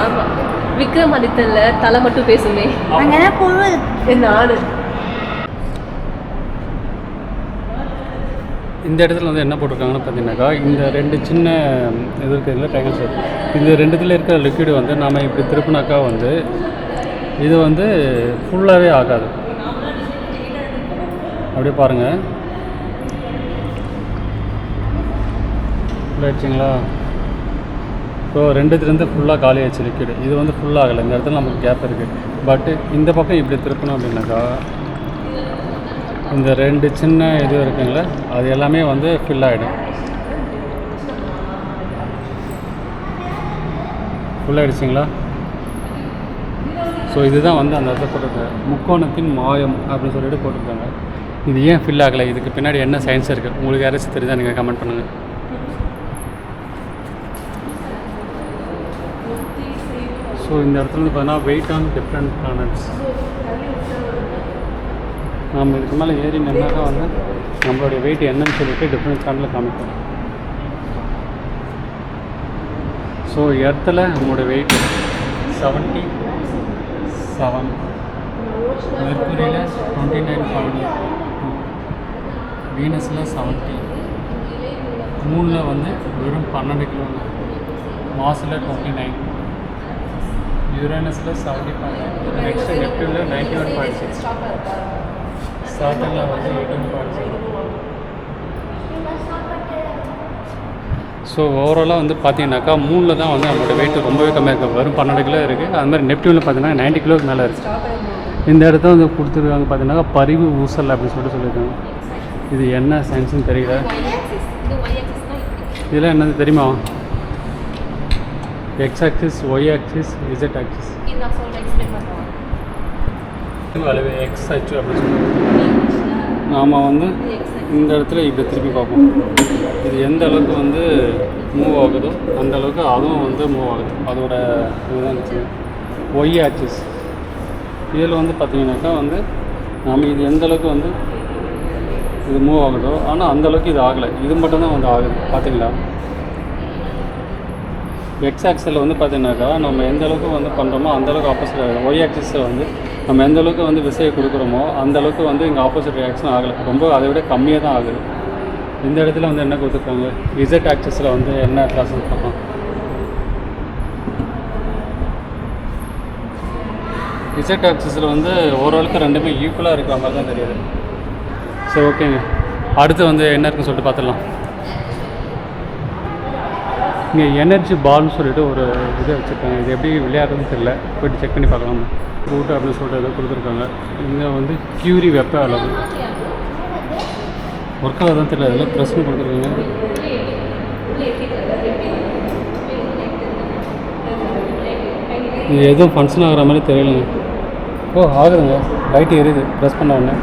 ஆமா, விக்ரமாதித்தன்ல தலை மட்டும் பேசுமே. நானு இந்த இடத்துல வந்து என்ன போட்டிருக்காங்கன்னு பார்த்தீங்கன்னாக்கா இந்த 2 சின்ன இது இருக்குதுல ட்ரையாங்கிள் ஷேப். இந்த 2த்துல இருக்கிற லிக்விடு வந்து நாம் இப்படி திருப்பினாக்கா வந்து இது வந்து ஃபுல்லாகவே ஆகாது. அப்படியே பாருங்கள், ஃபுல்லாகிடுச்சிங்களா? ஸோ 2த்துலேருந்து ஃபுல்லாக காலி ஆச்சு லிக்விடு. இது வந்து ஃபுல்லாகலை. இந்த இடத்துல நமக்கு கேப் இருக்குது. பட்டு இந்த பக்கம் இப்படி திருப்பணும் அப்படின்னாக்கா இந்த 2 சின்ன இது இருக்குங்களே அது எல்லாமே வந்து ஃபில் ஆகிடும். ஃபுல்லாகிடுச்சிங்களா? ஸோ இதுதான் வந்து அந்த இடத்துல போட்டிருக்காங்க, முக்கோணத்தின் மாயம் அப்படின்னு சொல்லிட்டு போட்டிருக்காங்க. இது ஏன் ஃபில் ஆகலை? இதுக்கு பின்னாடி என்ன சயின்ஸ் இருக்குது? உங்களுக்கு யாராச்சும் தெரிஞ்சால் நீங்கள் கமெண்ட் பண்ணுங்கள். ஸோ இந்த இடத்துல வந்து பார்த்தீங்கன்னா வெயிட் ஆன் டிஃப்ரெண்ட் பிளானட்ஸ். நம்ம இதுக்கு மேலே ஏறி நின்னாக்கா வந்து நம்மளுடைய வெயிட் என்னன்னு சொல்லிட்டு டிஃப்ரெண்ட் பிளானில் காமிப்போம். ஸோ எர்த்தில் நம்மளோட வெயிட் 77, மெர்க்குரியில் 29.2, வீனஸில் 70, மூணில் வந்து வெறும் 12 கிலோ, மாஸில் 29, யுரேனஸில் 70.9, நெக்ஸ்ட்டு நெப்டியூனில் 91.6, சாட்டனில் வந்து 18.0. ஸோ ஓவராலாக வந்து பார்த்தீங்கன்னாக்கா 3ல் தான் வந்து நம்மளோட வெயிட் ரொம்பவே கம்மியாக இருக்குது. வெறும் 12 கிலோ இருக்குது. அது மாதிரி நெப்டியூனில் பார்த்தீங்கன்னா 90 கிலோக்கு மேலே இருக்குது. இந்த இடத்த வந்து கொடுத்துருக்காங்க பார்த்தீங்கன்னாக்கா பரிவு ஊசல் அப்படின்னு சொல்லியிருக்காங்க. இது என்ன சயின்ஸ்னு தெரியல. இதெல்லாம் என்னது தெரியுமா? X axis, Y axis, Z axis. X அச்சு அப்படின்னு சொல்லுவாங்க. நாம் வந்து இந்த இடத்துல இப்படி திருப்பி பார்ப்போம். இது எந்த அளவுக்கு வந்து மூவ் ஆகுதோ அந்த அளவுக்கு அதுவும் வந்து மூவ் ஆகுது. அதோட இதுதான் ஒய் ஆக்சிஸ். இதில் வந்து பார்த்திங்கனாக்கா வந்து நம்ம இது எந்த அளவுக்கு வந்து இது மூவ் ஆகுதோ ஆனால் அந்தளவுக்கு இது ஆகலை. இது மட்டும்தான் வந்து ஆகுது. பார்த்தீங்களா? எக்ஸ் ஆக்சிஸில் வந்து பார்த்தீங்கன்னாக்கா நம்ம எந்த அளவுக்கு வந்து பண்ணுறோமோ அந்தளவுக்கு ஆப்போசிட் ஆகுது. ஒய் ஆக்சிஸில் வந்து நம்ம எந்த அளவுக்கு வந்து விசையை கொடுக்குறோமோ அந்தளவுக்கு வந்து இங்கே ஆப்போசிட் ரியாக்ஷன் ஆகலை. ரொம்ப அதை விட கம்மியாக தான் ஆகுது. இந்த இடத்துல வந்து என்ன கொடுத்துருக்காங்க, இசட் ஆக்சிஸில் வந்து என்ன ப்ராசஸ் பார்க்கலாம். இசட் ஆக்சிஸில் வந்து ஓரளவுக்கு ரெண்டுமே ஈக்குவலாக இருக்கிற மாதிரி தான் தெரியுது. சரி, ஓகேங்க. அடுத்து வந்து என்ன இருக்குன்னு சொல்லிட்டு பார்த்துடலாம். இங்கே எனர்ஜி பால்னு சொல்லிட்டு ஒரு இதை வச்சுருக்காங்க. இது எப்படி விளையாடுறதுன்னு தெரியல, போய்ட்டு செக் பண்ணி பார்க்கலாம். ரூட் அப்படின்னு சொல்லிட்டு எதோ கொடுத்துருக்காங்க. இங்கே வந்து கியூரி வெப்ப அளவு ஒர்க் ஆகுதான் தெரியல, அதெல்லாம் ப்ரெஸ்ன்னு கொடுத்துருக்காங்க. இது எதுவும் ஃபங்க்ஷன் ஆகிற மாதிரி தெரியலைங்க. ஓ, ஆகுதுங்க. லைட்டு எரியுது ப்ரெஸ் பண்ண உடனே.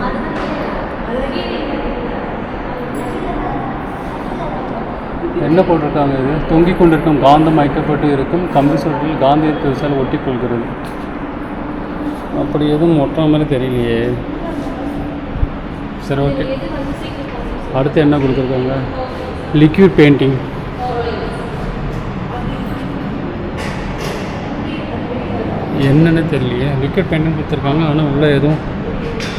என்ன போட்டிருக்காங்க, இது தொங்கிக் கொண்டிருக்கும் காந்தம் வைக்கப்பட்டு இருக்கும் கம்பி சுருளில் காந்தியத்தை விசால் ஒட்டி கொள்கிறது. அப்படி எதுவும் ஒட்டுற மாதிரி தெரியலையே. சரி, ஓகே. அடுத்து என்ன கொடுத்துருக்காங்க, லிக்விட் பெயிண்டிங். என்னென்னு தெரியலையே. லிக்விட் பெயிண்டிங் கொடுத்துருக்காங்க, ஆனால் உள்ளே எதுவும்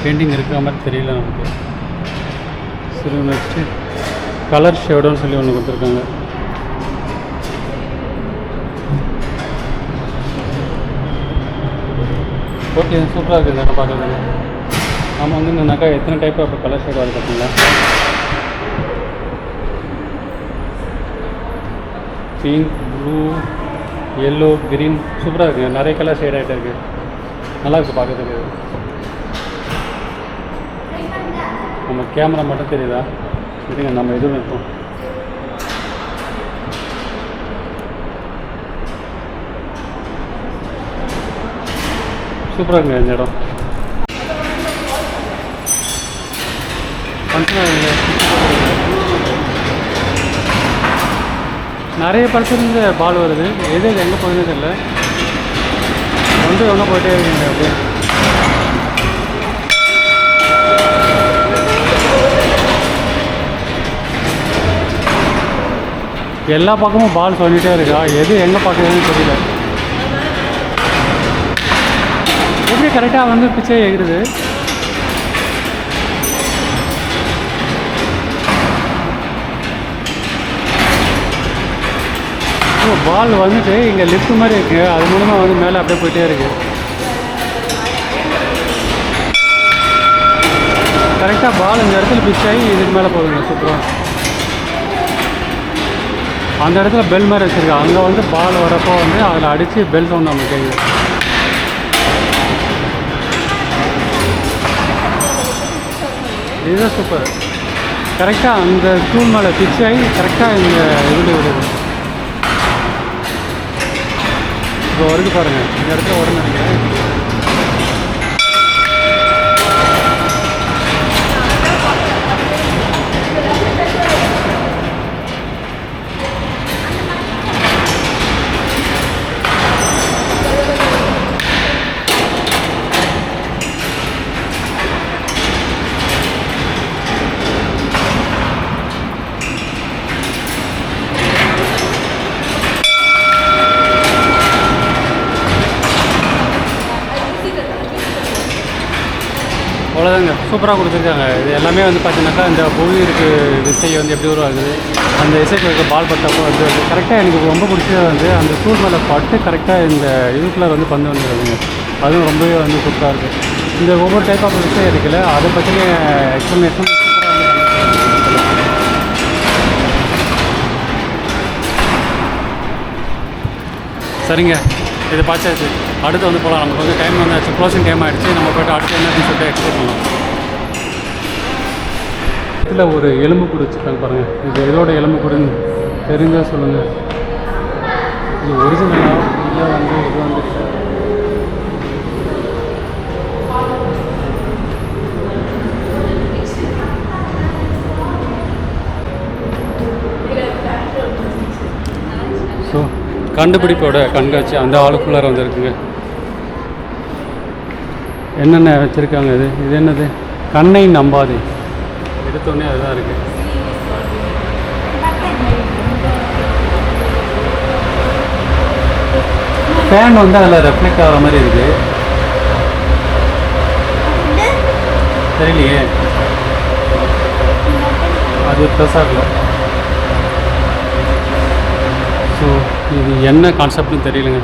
பெயிண்டிங் இருக்கிற மாதிரி தெரியல நமக்கு. சரி, நெக்ஸ்ட்டு கலர் ஷேடோன்னு சொல்லி ஒன்று கொடுத்துருக்காங்க. ஓகே, சூப்பராக இருக்குது என்ன பார்க்குறதுக்கு. நம்ம வந்து என்னன்னாக்கா எத்தனை டைப் ஆஃப் கலர் ஷேட் வருது பார்த்தீங்களா. பிங்க், ப்ளூ, எல்லோ, க்ரீன், சூப்பராக இருக்குது. நிறைய கலர் ஷேட் ஆகிட்டு இருக்குது. நல்லா இருக்குது பார்க்குறதுக்கு. நம்ம கேமரா மட்டும் தெரியுதா? சரிங்க, நம்ம எதுவும் இருக்கோம். சூப்பராக இருக்குங்க இந்த இடம். நிறைய படத்துலேருந்து பால் வருது. எது எங்கே போகுதுன்னு தெரியல. வந்து எங்கே போயிட்டே இருக்குங்க அப்படியே. எல்லா பக்கமும் பால் சொல்லிகிட்டே இருக்கா. எது எங்கே பார்க்குறதுன்னு தெரியல. எப்படி கரெக்டாக வந்து பிச்சை எகிடுது. பால் வந்துட்டு இங்கே லிஃப்ட் மாதிரி இருக்குது. அது மூலமாக வந்து மேலே அப்படியே போயிட்டே இருக்குது. கரெக்டாக பால் இந்த இடத்துல பிச் ஆகி இதுக்கு மேலே போகுதுங்க. சூப்பராக அந்த இடத்துல பெல் மாதிரி வச்சுருக்கேன். அங்கே வந்து பால் வரப்போ வந்து அதில் அடித்து பெல் சவுண்ட் நமக்கு கேட்குது. இதுதான் சூப்பர். கரெக்டாக அந்த ஸ்டூல் மேலே பிச் ஆகி கரெக்டாக இந்த இதில் விடுது. இப்போ வருது பாருங்கள், இந்த இடத்துல உடனே நினைக்கிறேன். அவ்வளோதாங்க, சூப்பராக கொடுத்துருக்காங்க. இது எல்லாமே வந்து பார்த்தீங்கன்னாக்கா இந்த புவியிருக்கு விசை வந்து எப்படி உருவாகுது, அந்த இசைக்கு இருக்க பால் பட்டப்போ வந்து கரெக்டாக எனக்கு ரொம்ப பிடிச்சது வந்து அந்த ஸ்டூல் மேலே பட்டு கரெக்டாக இந்த இதுக்குள்ளே வந்து பந்து வந்துடுதுங்க. அதுவும் ரொம்பவே வந்து சூப்பராக இருக்குது. இந்த ஒவ்வொரு டைப் ஆஃப் விசை இருக்குல்ல, அதை பற்றின எக்ஸ்ப்ளனேஷன் சூப்பராக வந்து சரிங்க. இது பார்த்தாச்சு. அடுத்து வந்து போகலாம். நமக்கு வந்து டைம் வந்தாச்சு, க்ளோசிங் டைம் ஆகிடுச்சு. நம்ம போய்ட்டு அடுத்து என்னன்னு சொல்லிட்டு எக்ஸ்ப்ளோர் பண்ணலாம். இதில் ஒரு எலும்பு கூடு வச்சுருக்காங்க பாருங்கள். இது எதோட எலும்பு கூடுன்னு தெரிஞ்சால் சொல்லுங்கள். இது ஒரிஜினலாக இல்லை வந்து இது வந்து கண்டுபிடிப்போட கண்காட்சி அந்த ஆளுக்குள்ளார வந்துருக்குங்க. என்னென்ன வச்சுருக்காங்க? இது என்னது? கண்ணை நம்பாதே. எடுத்தோடனே அதுதான் இருக்குது. ஃபேன் வந்து அதில் ரெஃப்ளெக்ட் ஆகிற மாதிரி இருக்குது. தெரியலையே, அது ப்ளஸ் ஆகல. ஸோ இது என்ன கான்செப்ட்னு தெரியலங்க.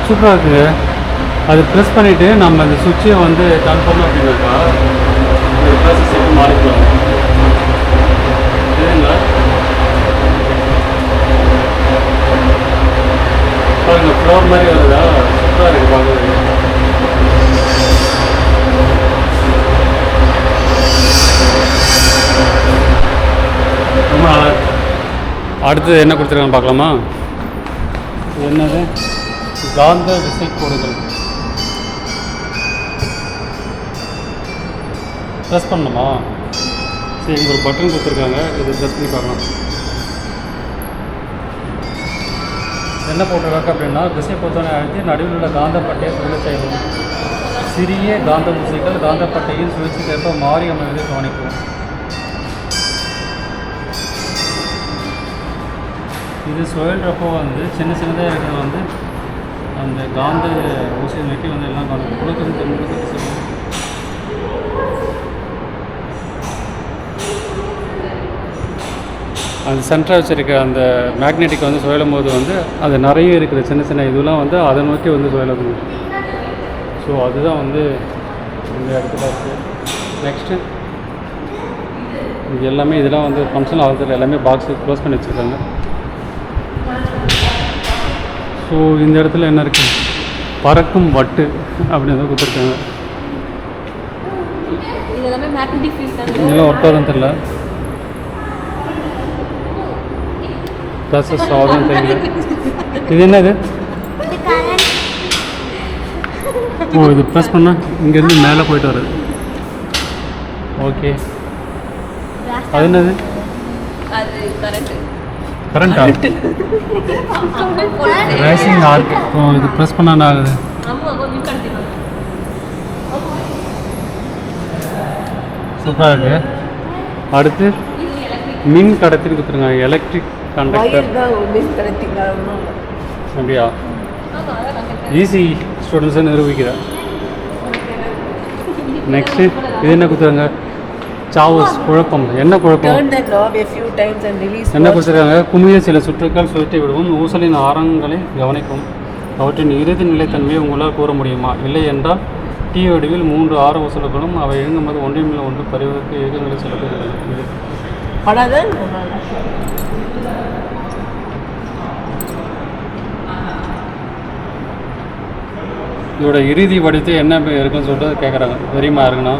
சூப்பராக இருக்குங்க. அது ப்ரெஸ் பண்ணிவிட்டு நம்ம அந்த சுவிட்சை வந்து டர்ன் பண்ணோம் அப்படின்னாக்கா ஒரு ப்ளஸ் செட்டு மாறிக்கலாம். சரிங்களா? பாருங்க, ஃப்ளோர் மாதிரி வருதா? சூப்பராக இருக்குது பார்க்குறது. ரொம்ப நல்லா இருக்கு. அடுத்தது என்ன கொடுத்துருக்கான்னு பார்க்கலாமா? என்னது? காந்த விசைக்கோடுகள். ப்ரெஸ் பண்ணணுமா? சரி, இங்கே ஒரு பட்டன் கொடுத்துருக்காங்க. இது ப்ரெஸ் பண்ணி பார்க்கலாம். என்ன போட்டிருக்காங்க அப்படின்னா, திசை பொறுத்தவரை அழுத்தி நடுவில் உள்ள காந்தப்பட்டையை சுழல செய்யணும். சிறிய காந்த ஊசிகள் காந்தப்பட்டையின் சுழற்சிக்கேற்ப மாறி அமைவதை கவனிக்கும். இது சுழல்றப்போ வந்து சின்ன சின்னதாக இருக்கிறது வந்து அந்த காந்த ஊசியை நோக்கி வந்து எல்லாம் கொடுக்குறது. அந்த சென்டராக வச்சுருக்க அந்த மேக்னெட்டிக் வந்து சுழலும் போது வந்து அது நிறைய இருக்கிற சின்ன சின்ன இதெல்லாம் வந்து அதை நோக்கி வந்து சுழலும். ஸோ அதுதான் வந்து இந்த இடத்துல இருக்குது. நெக்ஸ்ட்டு இது எல்லாமே இதெல்லாம் வந்து ஃபங்க்ஷன் ஆகுறது எல்லாமே பாக்ஸு க்ளோஸ் பண்ணி வச்சுருக்காங்க. ஸோ இந்த இடத்துல என்ன இருக்குது? பறக்கும் வட்டு அப்படின்னு தான் கொடுத்துருக்காங்க. இதெல்லாம் ஒர்க் ஆகுதுன்னு தெரியல. ப்ளஸஸ் ஆகுதுன்னு தெரியல. இது என்னது? ஓ, இது ப்ரெஸ் பண்ணால் இங்கேருந்து மேலே போயிட்டு வருது. ஓகே, அது என்னது? கரண்டா? Racing arc. ஓ, இது ப்ரெஸ் பண்ணால் என்ன ஆகுது? சூப்பராக இருக்குது. அடுத்து மின் கடத்தின்னு கொடுத்துருங்க. Electric conductor. அப்படியா? ஈஸி ஸ்டூடெண்ட்ஸை நிரூபிக்கிறேன். நெக்ஸ்ட்டு இது என்ன கொடுத்துருங்க? சாவஸ், குழப்பம். என்ன குழப்பம்? என்ன கொடுத்துருக்காங்க? குமிழ சில சுற்றுக்கள் சுழற்றி விடுவோம். ஊசலின் ஆரங்களை கவனிக்கும். அவற்றின் இறுதி நிலைத்தன்மையை உங்களால் கூற முடியுமா? இல்லை என்றால் டி வடிவில் 3 ஆர ஊசல்களும் அவை இயங்கும்போது ஒன்றின் மேல் ஒன்று பரிவதற்கு இயக்கங்களை செலுத்துகிறது. இதோட இறுதி வடித்து என்ன இருக்குன்னு சொல்லிட்டு கேட்குறாங்க. தெரியுமா இருக்குண்ணா?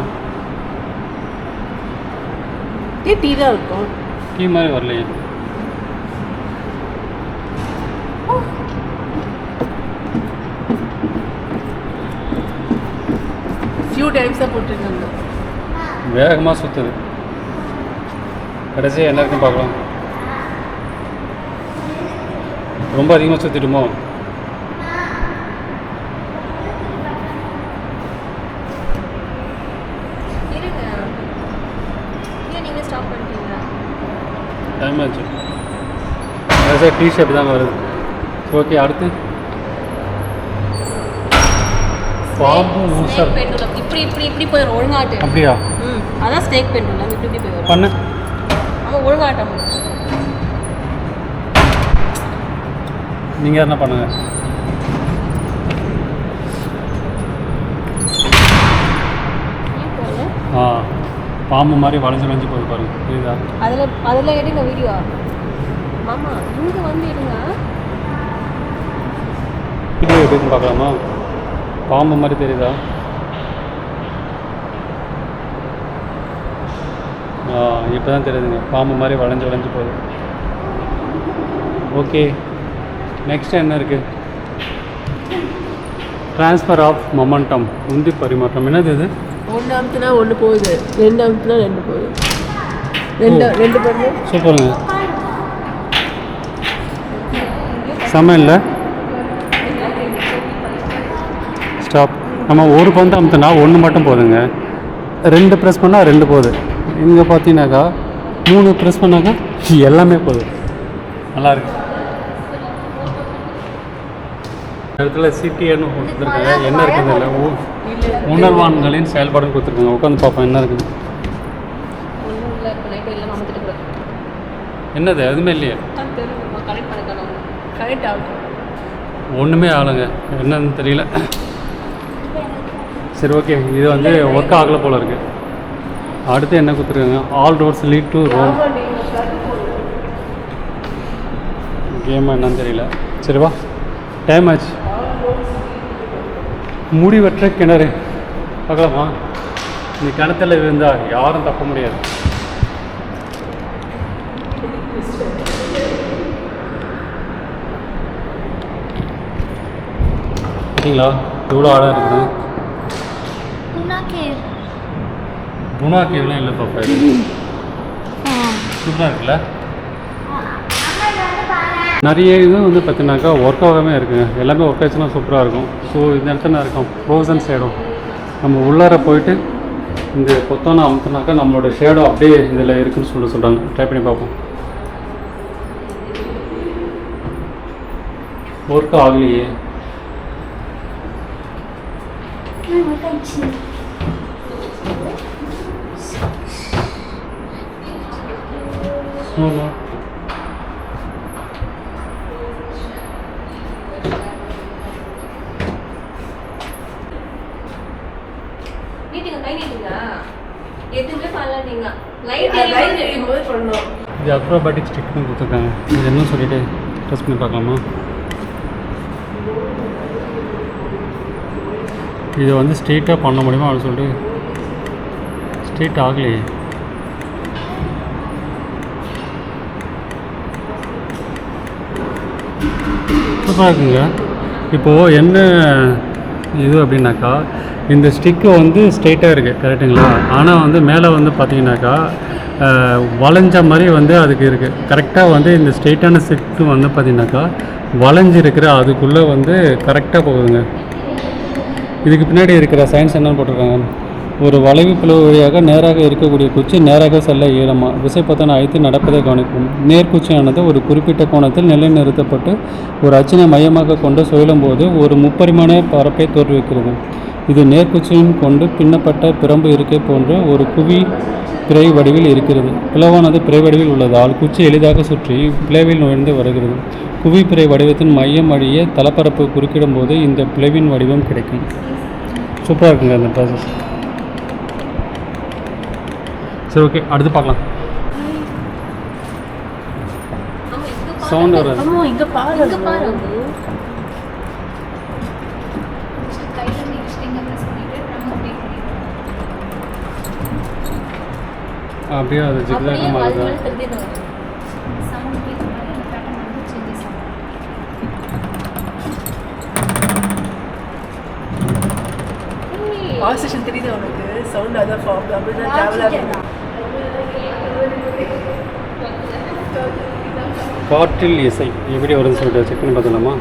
டீ தான் இருக்கும். டீ மாதிரி வரலையே. ஃபியூ டைம்ஸ் தான் போட்டுருக்காங்க. வேகமாக சுற்றுது. கடைசியாக என்ன இருக்குன்னு பார்க்கலாம். ரொம்ப அதிகமாக சுற்றிடுமோ? டைம் ஆச்சு. கடைசியாக டீ ஷர்ட் தான் வருது. ஓகே, அடுத்து பாம்பு ஊசல். இப்படி இப்படி இப்படி போயிடும் ஒழுங்காட்டு. அப்படியா? அதான் ஸ்னேக் பெண்டுலம். இப்படி இப்படி போயிடும். பண்ணு. அவன் ஒழுங்காட்டம். நீங்கள் என்ன பண்ணுங்க? பாம்பு மாதிரி வளைஞ்சு வளைஞ்சு போய் பாருங்க. புரியுதா? அதில் எடுங்க வீடியோ. மாமா இங்கே வந்து எடுங்க. வீடியோ எடுத்து பார்க்கலாமா? பாம்பு மாதிரி தெரியுதா? இப்போ தான் தெரியுதுங்க. பாம்பு மாதிரி வளைஞ்சு வளைஞ்சு போகுது. ஓகே, நெக்ஸ்ட் என்ன இருக்குது? ட்ரான்ஸ்ஃபர் ஆஃப் மொமெண்டம், உந்தி பரிமாற்றம். என்னது இது? ஒன்று அமுத்துனா ஒன்று போகுது, ரெண்டு அமுத்துனா ரெண்டு போகுது. ரெண்டு பண்ணு. சூப்பருங்க, செம்ம இல்லை? ஸ்டாப். நம்ம ஒரு பந்து அமுத்துனா ஒன்று மட்டும் போதுங்க, 2 ப்ரெஸ் பண்ணால் 2 போகுது. இங்கே பார்த்தீங்கன்னாக்கா 3 ப்ரெஸ் பண்ணாக்கா எல்லாமே போகுது. நல்லாயிருக்கு. இடத்துல சிடிஎன்னு கொடுத்துருக்காங்க. என்ன இருக்குது இல்லை, உணர்வான்களின் செயல்பாடுன்னு கொடுத்துருக்காங்க. உட்காந்து பார்ப்போம் என்ன இருக்குது. என்னது எதுவுமே இல்லையே, ஒன்றுமே ஆகலைங்க, என்னன்னு தெரியல. சரி ஓகே, இது வந்து ஒர்க் ஆகலை போல் இருக்குது. அடுத்து என்ன கொடுத்துருக்காங்க, all roads lead to Rome. Game என்னன்னு தெரியல. சரி வா, டைம் ஆச்சு. முடிவற்ற கிணறு பார்க்கலாமா? இந்த கிணத்துல இருந்தால் யாரும் தப்ப முடியாது. பார்த்தீங்களா எவ்வளோ ஆழம் இருக்குது? குணா கேவ்லாம் இல்லை பாப்பா, இது சூப்பராக இருக்குல்ல. நிறைய இது வந்து பார்த்தீங்கன்னாக்கா ஒர்க் ஆகாமல் இருக்குங்க. எல்லாமே ஒர்க் ஆச்சுன்னா சூப்பராக இருக்கும். ஸோ இந்த இடத்துல நான் இருக்கோம் ஃப்ரோசன் ஷேடோ. நம்ம உள்ளார போயிட்டு இந்த கொத்தான அமுத்துனாக்கா நம்மளோட ஷேடோ அப்படியே இதில் இருக்குதுன்னு சொல்கிறாங்க. ட்ரை பண்ணி பார்ப்போம். ஒர்க் ஆகலையே. ஆமாம், இது அக்ரோபாட்டிக் ஸ்டிக்னு கொடுத்துருக்காங்க. இது என்ன சொல்லிட்டு டெஸ்ட் பண்ணி பார்க்கலாமா? இதை வந்து ஸ்ட்ரெயிட்டாக பண்ண முடியுமா அப்படின்னு சொல்லிட்டு ஸ்ட்ரெயிட் ஆகலையே. சூப்பராக இருக்குங்க. இப்போது என்ன இது அப்படின்னாக்கா, இந்த ஸ்டிக்கு வந்து ஸ்ட்ரெயிட்டாக இருக்குது கரெக்டுங்களா, ஆனால் வந்து மேலே வந்து பார்த்தீங்கன்னாக்கா வளைஞ்ச மாதிரி வந்து அதுக்கு இருக்குது. கரெக்டாக வந்து இந்த ஸ்ட்ரெயிட்டான ஸ்டிக்கு வந்து பார்த்தீங்கன்னாக்கா வளைஞ்சிருக்கிற அதுக்குள்ளே வந்து கரெக்டாக போகுதுங்க. இதுக்கு பின்னாடி இருக்கிற சயின்ஸ் என்னன்னு போட்டிருக்காங்க, ஒரு வளைவு பிளவு வழியாக நேராக இருக்கக்கூடிய குச்சி நேராக செல்ல இயலுமா, விசைப்பொத்தானை அழைத்து நடப்பதை கவனிக்கும். நேர்குச்சியானது ஒரு குறிப்பிட்ட கோணத்தில் நிலைநிறுத்தப்பட்டு ஒரு அச்சினை மையமாக கொண்டு சுழலும் போது ஒரு முப்பரிமாண பரப்பை தோற்றுவிக்கிறது. இது நேர்குச்சியின் கொண்டு பின்னப்பட்ட பிரம்பு இருக்கை போன்ற ஒரு குவி பிறை வடிவில் இருக்கிறது. பிளவானது பிறை வடிவில் உள்ளதால் குச்சி எளிதாக சுற்றி பிளவில் நுழைந்து வருகிறது. குவி பிறை வடிவத்தின் மையம் வழியே தளப்பரப்பு குறுக்கிடும் போது இந்த பிளவின் வடிவம் கிடைக்கும். சூப்பராக இருக்குங்க அந்த ப்ராசஸ். சரி ஓகே, அடுத்து பார்க்கலாம். சவுண்ட் வராது. இங்கே பாரு. அப்படியே அது ஜிக்ஸாக மாறுதா? ஆக்சிஜன் தெரியுது உனக்கு, சவுண்ட் அதான் ஃபார்ம் அப்படிதான் டிராவல் ஆகும். காற்றில் இசை எப்படி வருதுன்னு சொல்லிட்டு செக் பண்ணி பார்த்துலாமா?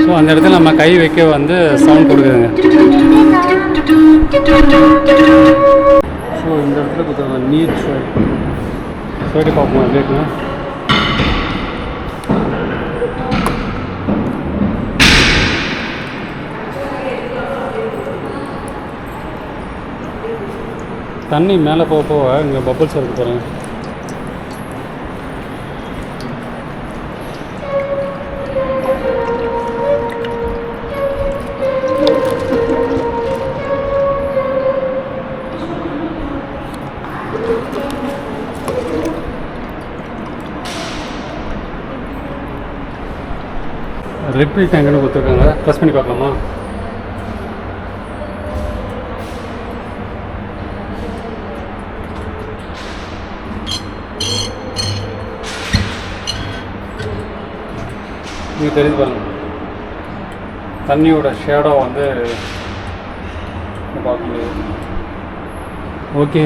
ஸோ அந்த இடத்துல நம்ம கை வைக்க வந்து சவுண்ட் கொடுக்குதுங்க. ஸோ இந்த இடத்துல கொடுத்தாங்க நீர் சுவை சொல்லி பார்ப்போம் கேட்குங்க. தண்ணி மேலே போக போக இங்கே பப்புள்ஸ் இருக்கு பாருங்க. ரெப்பிள் டேங்க்னு கொடுத்துருக்காங்க. ப்ரெஸ் பண்ணி பார்க்கலாமா? நீங்கள் தெரிஞ்சு பாருங்க, தண்ணியோட ஷேடோ வந்து பார்க்க முடியாது. ஓகே,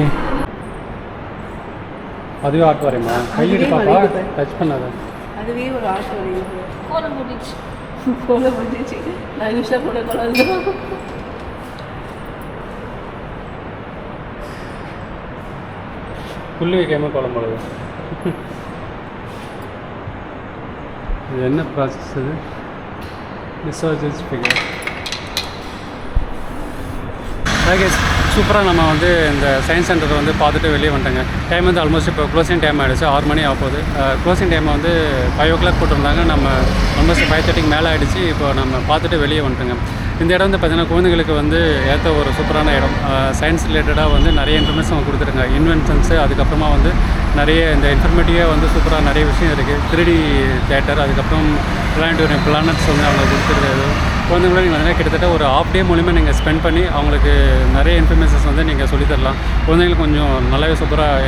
அதுவே ஆட்டு வரையுமா? கையிட்டு பாப்பா, டச் பண்ணாத. அதுவே ஒரு ஆட்டு வரையும் கோலம் போட்டுச்சு. கோலம் போட்டுச்சு. நான் யூஸ்வலாக போட கோலம் தான். புள்ளி வைக்காமல் கோலம் போடுது. இது என்ன ப்ராசஸ்? இது டிஸ்சார்ஜஸ் ஃபிகர். சூப்பராக நம்ம வந்து இந்த சயின்ஸ் சென்டரை வந்து பார்த்துட்டு வெளியே வந்துட்டேங்க. டைம் வந்து ஆல்மோஸ்ட் இப்போ க்ளோசிங் டைம் ஆகிடுச்சு. 6 மணி ஆக போகுது. க்ளோசிங் டைமை வந்து 5 o'clock போட்டிருந்தாங்க. நம்ம ஆல்மோஸ்ட் 5:30 மேலே ஆகிடுச்சு. இப்போ நம்ம பார்த்துட்டு வெளியே வந்துட்டோங்க. இந்த இடம் வந்து பார்த்திங்கன்னா குழந்தைங்களுக்கு வந்து ஏற்ற ஒரு சூப்பரான இடம். சயின்ஸ் ரிலேட்டடாக வந்து நிறைய இன்ஃபர்மேஷன் கொடுத்துருங்க. இன்வென்ஷன்ஸு, அதுக்கப்புறமா வந்து நிறைய இந்த இன்ஃபர்மேட்டிவாக வந்து சூப்பராக நிறைய விஷயம் இருக்குது. 3D தேட்டர், அதுக்கப்புறம் பிளானட்ஸ் வந்து அவங்க கொடுத்துருக்காது. குழந்தைங்கள நீங்கள் வந்து கிட்டத்தட்ட ஒரு ஹாஃப் டே மூலிமா நீங்கள் ஸ்பெண்ட் பண்ணி அவங்களுக்கு நிறைய இன்ஃபர்மேஷன்ஸ் வந்து நீங்கள் சொல்லித்தரலாம். குழந்தைங்களுக்கு கொஞ்சம் நல்லாவே சூப்பராக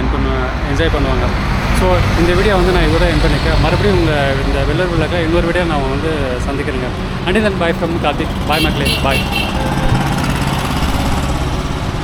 என்ஜாய் பண்ணுவாங்க. ஸோ இந்த வீடியோ வந்து நான் இதோட என் பண்ணிக்க மறுபடியும் உங்கள் இந்த வெள்ளர் விளக்க இன்னொரு வீடியோ நான் வந்து சந்திக்கிறேங்க. And then bye from Karthik. Bye மக்களே, பாய்.